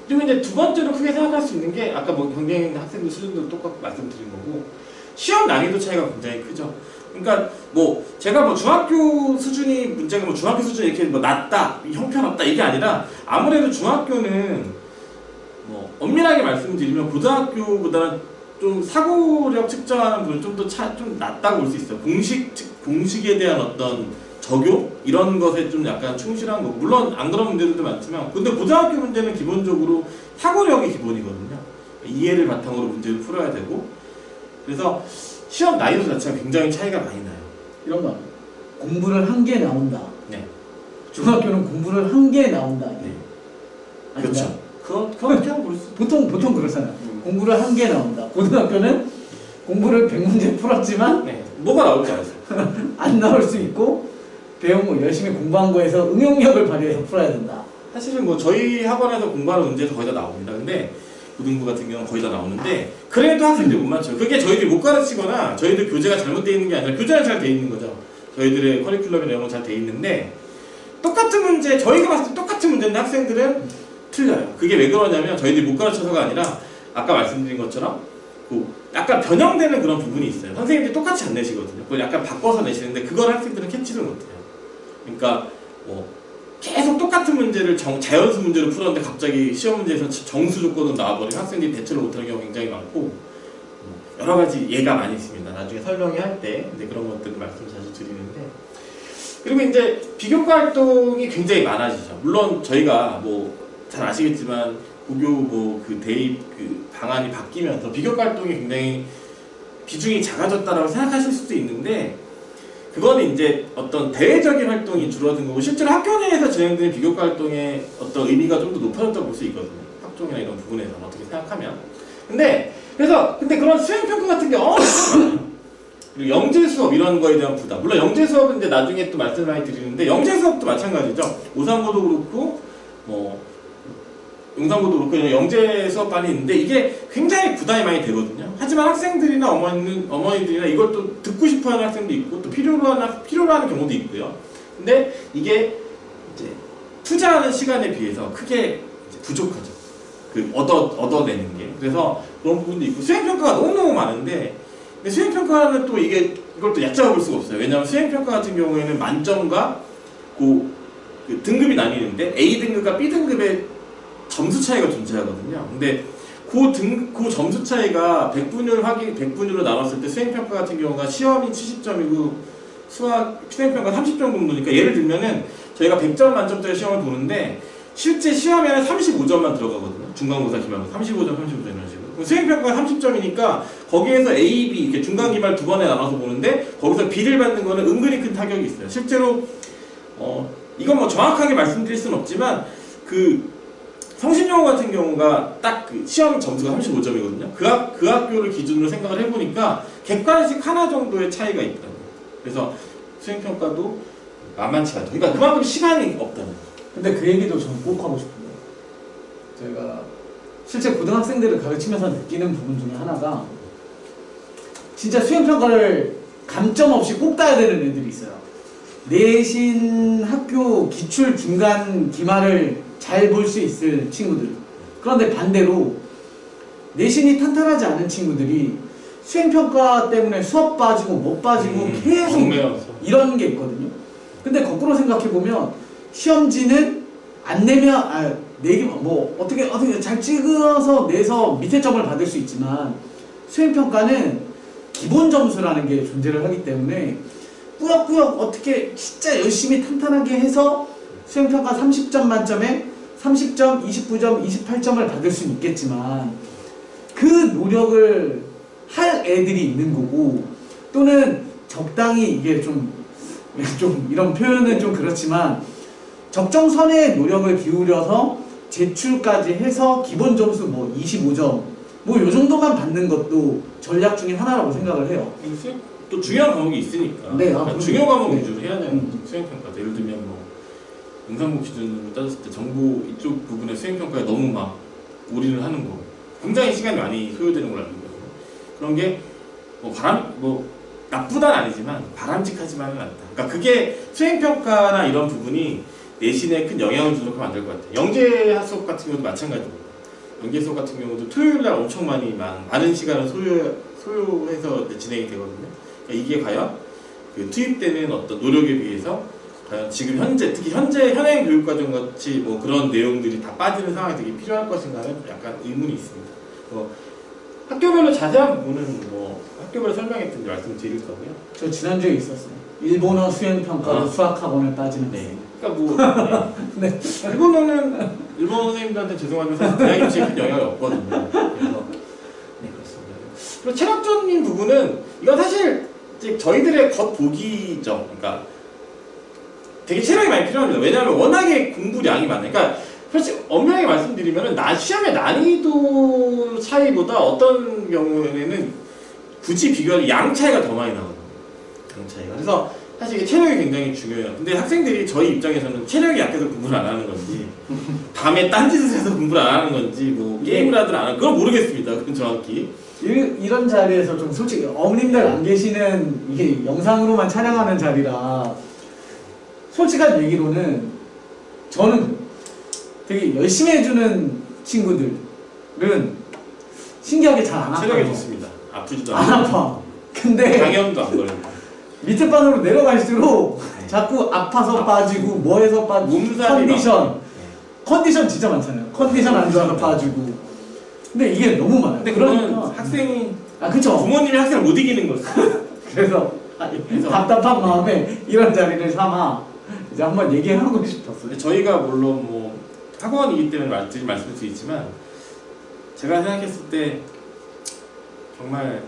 그리고 이제 두 번째로 크게 생각할 수 있는 게 아까 뭐 경쟁 학생들 수준도 똑같이 말씀드린 거고 시험 난이도 차이가 굉장히 크죠. 그러니까 뭐 제가 뭐 중학교 수준이 문제가 뭐 중학교 수준이 이렇게 뭐 낮다, 형편없다 이게 아니라 아무래도 중학교는 뭐 엄밀하게 말씀드리면 고등학교보다는 좀 사고력 측정하는 부분 좀 낮다고 볼 수 있어요. 공식에 대한 어떤 적용 이런 것에 좀 약간 충실한 거. 물론 안 그런 문제들도 많지만, 근데 고등학교 문제는 기본적으로 사고력이 기본이거든요. 이해를 바탕으로 문제를 풀어야 되고, 그래서 시험 난이도 자체가 굉장히 차이가 많이 나요. 이런 거 공부를 한 개 나온다. 네. 중학교는 공부를 한 개 나온다. 네. 아닌가요? 그렇죠. 그렇게 하고 볼수 보통 그렇잖아요. 공부를 한 개 나온다. 고등학교는 공부를 100문제 풀었지만 네. 뭐가 나올지 알았어요. 안 나올 수 있고 배운 거 열심히 공부한 거에서 응용력을 발휘해서 풀어야 된다. 사실은 뭐 저희 학원에서 공부하는 문제에서 거의 다 나옵니다. 근데 고등부 같은 경우는 거의 다 나오는데 그래도 학생들이 못 맞춰요. 그게 저희들이 못 가르치거나 저희들 교재가 잘못되어 있는 게 아니라 교재는 잘 되어 있는 거죠. 저희들의 커리큘럼의 내용은 잘 되어 있는데 똑같은 문제, 저희가 봤을 때 똑같은 문제인데 학생들은 틀려요. 그게 왜 그러냐면 저희들이 못 가르쳐서가 아니라 아까 말씀드린 것처럼 약간 변형되는 그런 부분이 있어요. 선생님들이 똑같이 안 내시거든요. 그걸 약간 바꿔서 내시는데 그걸 학생들은 캐치를 못해요. 그러니까 뭐 계속 똑같은 똑같은 문제를 자연수 문제로 풀었는데 갑자기 시험 문제에서 정수 조건으로 나와버리면 학생들이 대처를 못하는 경우가 굉장히 많고 여러 가지 예가 많이 있습니다. 나중에 설명회 할 때 그런 것들을 말씀 자주 드리는데 그리고 이제 비교과 활동이 굉장히 많아지죠. 물론 저희가 뭐 잘 아시겠지만 고교 뭐 그 대입 그 방안이 바뀌면서 비교과 활동이 굉장히 비중이 작아졌다라고 생각하실 수도 있는데 그거는 이제 어떤 대외적인 활동이 줄어든 거고 실제로 학교 내에서 진행되는 비교과 활동의 어떤 의미가 좀 더 높아졌다고 볼 수 있거든요. 학종이나 이런 부분에서 어떻게 생각하면. 근데 그런 수행평가 같은 게 엄청 많아요. 그리고 영재 수업 이런 거에 대한 부담. 물론 영재 수업은 이제 나중에 또 말씀을 많이 드리는데 영재 수업도 마찬가지죠. 오산고도 그렇고 뭐 용산고도 그렇고 영재 수업반이 있는데 이게 굉장히 부담이 많이 되거든요. 하지만 학생들이나 어머니들이나 이걸 또 듣고 싶어하는 학생도 있고 또 필요로 하는 경우도 있고요. 근데 이게 이제 투자하는 시간에 비해서 크게 이제 부족하죠. 그 얻어내는 게. 그래서 그런 부분도 있고 수행평가가 너무너무 많은데 근데 수행평가는 또 이걸 또 얕잡아볼 수가 없어요. 왜냐하면 수행평가 같은 경우에는 만점과 그 등급이 나뉘는데 A 등급과 B 등급의 점수 차이가 존재하거든요. 근데 그 점수 차이가 100분율로 나눴을 때 수행평가 같은 경우가 시험이 70점이고 수학 수행평가 30점 정도니까 예를 들면은 저희가 100점 만점짜리 시험을 보는데 실제 시험에는 35점만 들어가거든요. 중간고사 기말고사 35점 이런 식으로. 수행평가가 30점이니까 거기에서 A, B 이렇게 중간기말 두 번에 나눠서 보는데 거기서 B를 받는 거는 은근히 큰 타격이 있어요. 실제로 이건 뭐 정확하게 말씀드릴 수는 없지만 그 성신여고 같은 경우가 딱 그 시험 점수가 35점이거든요. 그 학교를 기준으로 생각을 해보니까 객관식 하나 정도의 차이가 있더라고요. 그래서 수행평가도 만만치 않죠. 그러니까 그만큼 시간이 없다는 거죠. 근데 그 얘기도 저는 꼭 하고 싶은데 저희가 실제 고등학생들을 가르치면서 느끼는 부분 중에 하나가 진짜 수행평가를 감점 없이 꼭 따야 되는 애들이 있어요. 내신 학교 기출 중간 기말을 잘 볼 수 있을 친구들. 그런데 반대로 내신이 탄탄하지 않은 친구들이 수행평가 때문에 수업 빠지고 못 빠지고 계속 이런 게 있거든요. 근데 거꾸로 생각해보면 시험지는 안 내면 뭐 어떻게 잘 찍어서 내서 밑에 점을 받을 수 있지만 수행평가는 기본 점수라는 게 존재를 하기 때문에 꾸역꾸역 어떻게 진짜 열심히 탄탄하게 해서 수행평가 30점 만점에 30점, 29점, 28점을 받을 수는 있겠지만 그 노력을 할 애들이 있는 거고 또는 적당히 이게 좀 이런 표현은 좀 그렇지만 적정선의 노력을 기울여서 제출까지 해서 기본 점수 뭐 25점 뭐 요 정도만 받는 것도 전략 중에 하나라고 생각을 해요. 또 중요한 과목이 있으니까. 네, 그러니까 중요 과목 네. 위주로 해야 되는 수행평가. 예를 들면 뭐 응산고 기준으로 따졌을 때 정보 이쪽 부분의 수행평가에 너무 막 올인을 하는 거 굉장히 시간이 많이 소요되는 걸로 알고 있거든요. 그런 게 뭐 나쁘다는 아니지만 바람직하지만은 않다. 그러니까 그게 수행평가나 이런 부분이 내신에 큰 영향을 주도록 하면 안 될 것 같아요. 영재 수업 같은 경우도 마찬가지입니다. 영재 수업 같은 경우도 토요일날 엄청 많은 시간을 소요해서 진행이 되거든요. 그러니까 이게 과연 그 투입되는 어떤 노력에 비해서 과연 지금 현재 특히 현행 교육과정 같이 뭐 그런 내용들이 다 빠지는 상황이 되게 필요할 것인가는 약간 의문이 있습니다. 학교별로 자세한 부분은 뭐 학교별로 설명했던지 말씀드릴 거고요. 저 지난주에 있었어요. 일본어 수행평가로 수학학원을 빠지는 네. 그러니까 네. 일본어 선생님들한테 죄송하지만 사실 대학 입시에 큰 영향이 없거든요. 그래서 네 그렇습니다. 그리고 체력적인 부분은 이건 사실 이제 저희들의 겉보기죠. 그러니까 되게 체력이 많이 필요합니다. 왜냐하면 워낙에 공부량이 많아요. 그러니까 솔직히 엄밀하게 말씀드리면은 시험의 난이도 차이보다 어떤 경우에는 굳이 비교하면 양 차이가 더 많이 나거든요. 양 차이가. 그래서 사실 이게 체력이 굉장히 중요해요. 근데 학생들이 저희 입장에서는 체력이 약해서 공부를 안 하는 건지 밤에 딴짓을 해서 공부를 안 하는 건지 뭐 게임을 하든 안 하든 그건 모르겠습니다. 그건 정확히. 이런 자리에서 좀 솔직히 어머님들 안 계시는 이게 영상으로만 촬영하는 자리라 솔직한 얘기로는 저는 되게 열심히 해주는 친구들은 신기하게 잘 안 아파요. 체력이 좋습니다. 아프지도 안 않아요. 아파. 근데 강연도 안 걸립니다. 밑에 반으로 내려갈수록 네. 자꾸 아파서 빠지고 뭐해서 빠지고 몸살이 컨디션 진짜 많잖아요. 컨디션 안 좋아서 빠지고. 근데 이게 너무 많아요. 근데 그러니까 그거는 학생이 그쵸. 부모님이 학생을 못 이기는 거죠. 그래서 답답한 마음에 이런 자리를 삼아 이제 한번 얘기하고 싶었어요. 근데 저희가 물론 뭐 학원이기 때문에 말씀을 드리지만 제가 생각했을 때 정말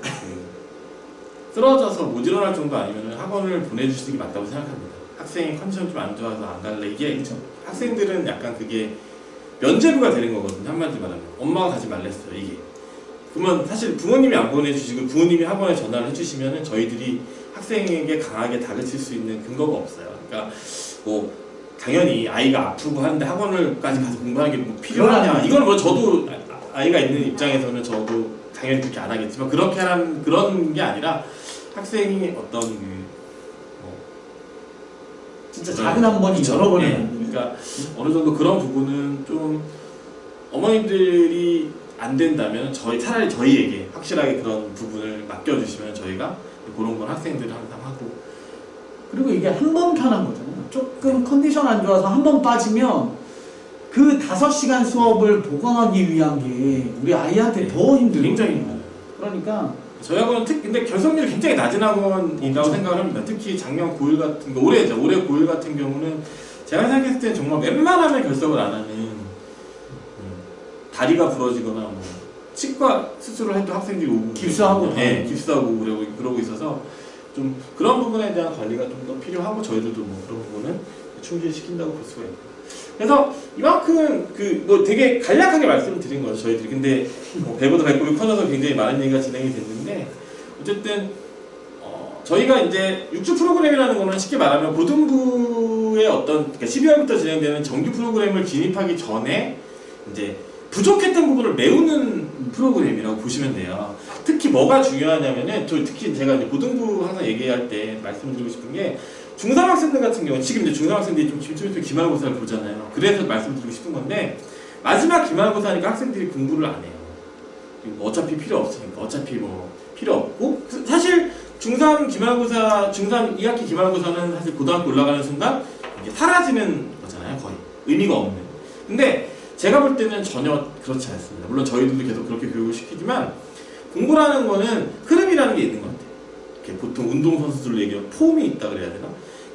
쓰러져서 못 일어날 정도 아니면 학원을 보내주시는 게 맞다고 생각합니다. 학생이 컨디션 좀 안 좋아서 안 갈래. 이게 그쵸. 학생들은 약간 그게 면죄부가 되는 거거든요. 한마디 말하면 엄마가 가지 말랬어요. 이게 그러면 사실 부모님이 안 보내주시고 부모님이 학원에 전화를 해주시면은 저희들이 학생에게 강하게 다그칠 수 있는 근거가 없어요. 그러니까 뭐 당연히 아이가 아프고 하는데 학원을까지 가서 공부하는 게 뭐 필요하냐? 이건 뭐 저도 아이가 있는 입장에서는 저도 당연히 그렇게 안 하겠지만 그렇게 하는 그런 게 아니라 학생이 어떤 진짜 작은 한 번이 여러 번이 그러니까 어느 정도 그런 부분은 좀 어머님들이 안 된다면 차라리 저희에게 확실하게 그런 부분을 맡겨주시면 저희가 그런 건 학생들을 항상 하고. 그리고 이게 한 번 편한 거잖아요. 조금 컨디션 안 좋아서 한 번 빠지면 그 5시간 수업을 보강하기 위한 게 우리 아이한테 더 힘들어요. 굉장히 힘들어요. 그러니까 저희 학원은 근데 결석률이 굉장히 낮은 학원이라고 생각을 합니다. 특히 작년 고1 같은 거, 올해 고1 같은 경우는 제가 생각했을 때는 정말 웬만하면 결석을 안 하는 다리가 부러지거나 뭐 치과 수술을 해도 학생들이 오고 깁스하고 네, 깁스하고 그러고 있어서 좀 그런 부분에 대한 관리가 좀 더 필요하고 저희들도 뭐 그런 부분은 충실시킨다고 볼 수가 있고. 그래서 이만큼 뭐 되게 간략하게 말씀을 드린 거죠 저희들이. 근데 뭐 배보다 배꼽이 커져서 굉장히 많은 얘기가 진행이 됐는데 어쨌든 저희가 이제 6주 프로그램이라는 거는 쉽게 말하면 고등부의 어떤 그러니까 12월부터 진행되는 정규 프로그램을 진입하기 전에 이제 부족했던 부분을 메우는 프로그램이라고 보시면 돼요. 특히 뭐가 중요하냐면은 특히 제가 이제 고등부 항상 얘기할 때 말씀드리고 싶은 게 중3 학생들 같은 경우 지금 이제 중3 학생들이 좀 기말고사를 보잖아요. 그래서 말씀드리고 싶은 건데 마지막 기말고사니까 학생들이 공부를 안 해요. 어차피 필요 없으니까 어차피 뭐 필요 없고 사실 중3 기말고사 중3 2학기 기말고사는 사실 고등학교 올라가는 순간 이게 사라지는 거잖아요. 거의 의미가 없는. 근데 제가 볼 때는 전혀 그렇지 않습니다. 물론 저희들도 계속 그렇게 교육을 시키지만 공부라는 거는 흐름이라는 게 있는 것 같아요. 이렇게 보통 운동선수들로 얘기하면 폼이 있다 그래야 되나?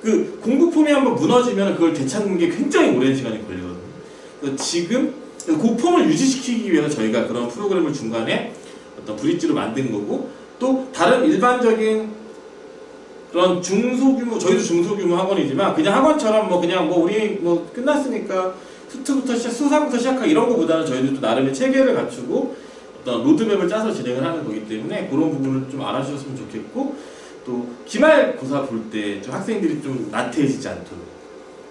그 공부 폼이 한번 무너지면 그걸 되찾는 게 굉장히 오랜 시간이 걸리거든요. 그래서 지금 그 폼을 유지시키기 위해서 저희가 그런 프로그램을 중간에 어떤 브릿지로 만든 거고 또 다른 일반적인 그런 중소규모 저희도 중소규모 학원이지만 그냥 학원처럼 뭐 그냥 뭐 우리 뭐 끝났으니까 수사부터 시작하고 이런 거보다는 저희도 또 나름의 체계를 갖추고 어떤 로드맵을 짜서 진행을 하는 거기 때문에 그런 부분을 좀 알아주셨으면 좋겠고 또 기말고사 볼 때 좀 학생들이 좀 나태해지지 않도록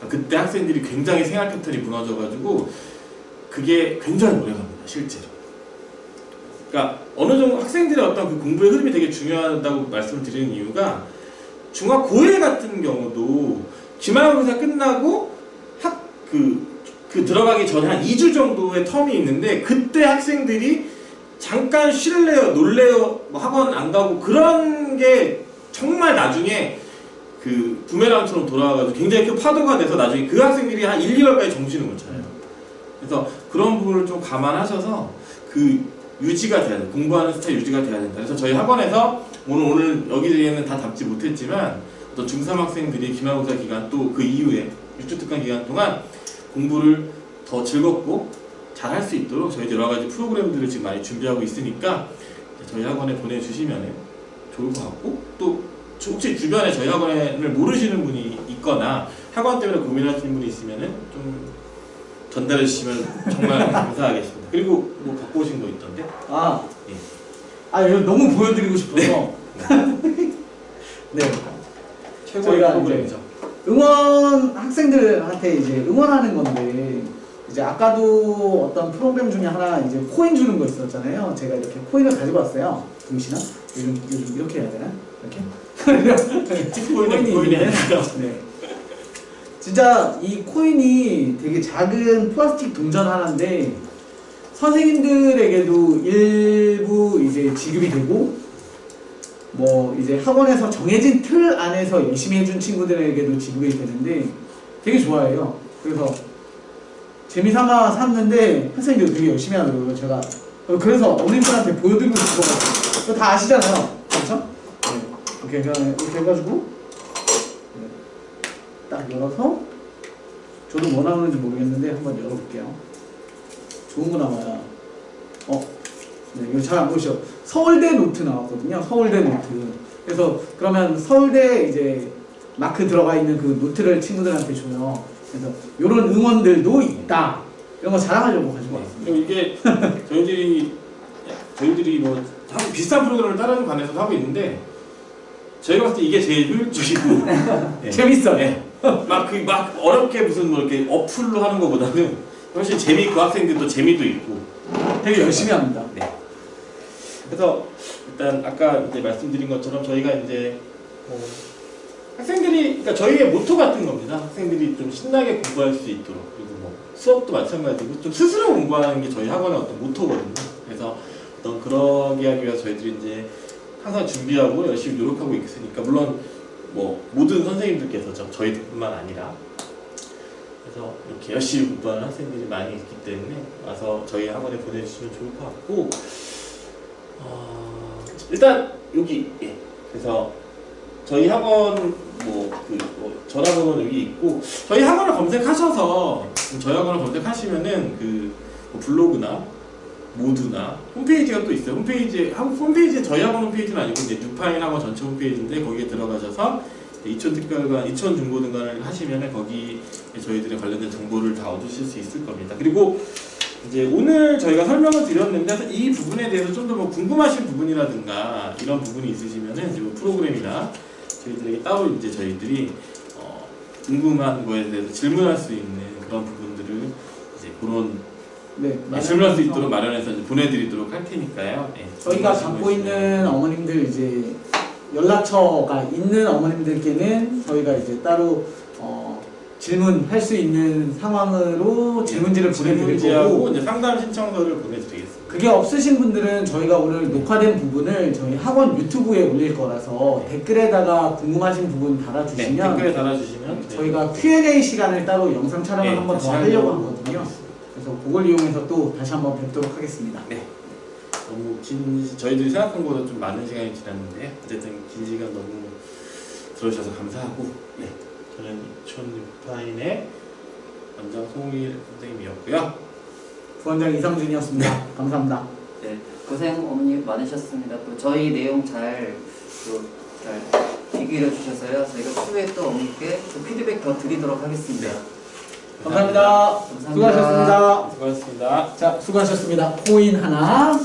그때 학생들이 굉장히 생활 패턴이 무너져가지고 그게 굉장히 오래갑니다 실제로. 그러니까 어느 정도 학생들의 어떤 그 공부의 흐름이 되게 중요하다고 말씀을 드리는 이유가 중학 고1 같은 경우도 기말고사 끝나고 그 들어가기 전에 한 2주 정도의 텀이 있는데 그때 학생들이 잠깐 쉴래요, 놀래요, 뭐 학원 안 가고 그런 게 정말 나중에 그 부메랑처럼 돌아와가지고 굉장히 큰 파도가 돼서 나중에 그 학생들이 한 1, 2월까지 정신을 못 차려요. 그래서 그런 부분을 좀 감안하셔서 그 유지가 돼야 돼요. 공부하는 스타일 유지가 돼야 된다. 그래서 저희 학원에서 오늘 여기에는 다 담지 못했지만 어떤 중3 학생들이 기말고사 기간 또 그 이후에 6주 특강 기간 동안 공부를 더 즐겁고 잘 할 수 있도록 저희들 여러 가지 프로그램들을 지금 많이 준비하고 있으니까 저희 학원에 보내주시면 좋을 것 같고 또 혹시 주변에 저희 학원을 모르시는 분이 있거나 학원 때문에 고민하시는 분이 있으면 좀 전달해 주시면 정말 감사하겠습니다. 그리고 뭐 갖고 오신 거 있던데? 이거 너무 보여드리고 싶어서 네. 최고의 프로그램이죠. 응원 학생들한테 이제 응원하는 건데 이제 아까도 어떤 프로그램 중에 하나 이제 코인 주는 거 있었잖아요. 제가 이렇게 코인을 가지고 왔어요. 동시나 요즘 이렇게 해야 되나? 이렇게 코인이 네. 진짜 이 코인이 되게 작은 플라스틱 동전 하나인데 선생님들에게도 일부 이제 지급이 되고 뭐 이제 학원에서 정해진 틀 안에서 열심히 해준 친구들에게도 지급이 되는데 되게 좋아해요. 그래서 재미삼아 샀는데 학생들이 되게 열심히 하더라고요. 제가 그래서 어머님들한테 보여드리고 싶어가지고 이거 다 아시잖아요, 그렇죠? 네. 이렇게 해가지고 네. 딱 열어서 저도 뭐 나오는지 모르겠는데 한번 열어볼게요. 좋은 거 나와요. 네, 이거 잘 안 보이시죠? 서울대 노트 나왔거든요. 서울대 노트. 그래서 그러면 서울대 이제 마크 들어가 있는 그 노트를 친구들한테 줘요. 그래서 이런 응원들도 있다. 이런 거 자랑하려고 가지고 왔습니다. 그리고 이게 저희들이 뭐 하고 비슷한 프로그램을 다른 관에서도 하고 있는데 저희가 봤을 때 이게 제일 효율적이고 네. 재밌어요. 네. 막 어렵게 무슨 뭐 이렇게 어플로 하는 것보다는 훨씬 재미있고 학생들도 재미도 있고 되게 열심히 합니다. 네. 그래서 일단 아까 이제 말씀드린 것처럼 저희가 이제 학생들이 그러니까 저희의 모토 같은 겁니다. 학생들이 좀 신나게 공부할 수 있도록 그리고 뭐 수업도 마찬가지고 좀 스스로 공부하는 게 저희 학원의 어떤 모토거든요. 그래서 어떤 그러게 하기 위해서 저희들이 이제 항상 준비하고 열심히 노력하고 있으니까 물론 뭐 모든 선생님들께서 저희뿐만 아니라 그래서 이렇게 열심히 공부하는 학생들이 많이 있기 때문에 와서 저희 학원에 보내주시면 좋을 것 같고 일단 여기 그래서 저희 학원 전화번호는 여기 있고 저희 학원을 검색하셔서 저희 학원을 검색하시면은 뭐 블로그나 모두나 홈페이지가 또 있어요. 홈페이지에 저희 학원 홈페이지는 아니고 이제 뉴파인 학원 전체 홈페이지인데 거기에 들어가셔서 이천 특별관, 이천 중고등관을 하시면은 거기 저희들의 관련된 정보를 다 얻으실 수 있을 겁니다. 그리고 이제 오늘 저희가 설명을 드렸는데 이 부분에 대해서 좀 더 뭐 궁금하신 부분이라든가 이런 부분이 있으시면은 이 프로그램이나 저희들에게 따로 이제 저희들이 궁금한 거에 대해서 질문할 수 있는 그런 부분들을 이제 그런 질문할 수 있도록 마련해서 이제 보내드리도록 할 테니까요. 네, 저희가 갖고 있는 어머님들 이제 연락처가 있는 어머님들께는 저희가 이제 따로 질문할 수 있는 상황으로 질문지를 보내드릴 거고 이제 상담 신청서를 보내드리겠습니다. 그게 없으신 분들은 저희가 오늘 녹화된 부분을 저희 학원 유튜브에 올릴 거라서 댓글에다가 궁금하신 부분 달아주시면 댓글에 달아주시면 저희가 Q&A 시간을 따로 영상 촬영을 한 번 더 하려고 하거든요. 하겠습니다. 그래서 그걸 이용해서 또 다시 한번 뵙도록 하겠습니다. 네. 너무 저희들이 생각한 것보다 좀 많은 시간이 지났는데 어쨌든 긴 시간 너무 들어주셔서 감사하고 저는 이촌뉴파인의 원장 송일 선생님이었고요. 부원장 이상준이었습니다. 감사합니다. 네, 고생 어머니 많으셨습니다. 또 저희 내용 잘 귀기려 주셔서요. 저희가 후에 또 어머니께 또 피드백 더 드리도록 하겠습니다. 감사합니다. 수고하셨습니다. 수고하셨습니다. 자, 수고하셨습니다. 코인 하나.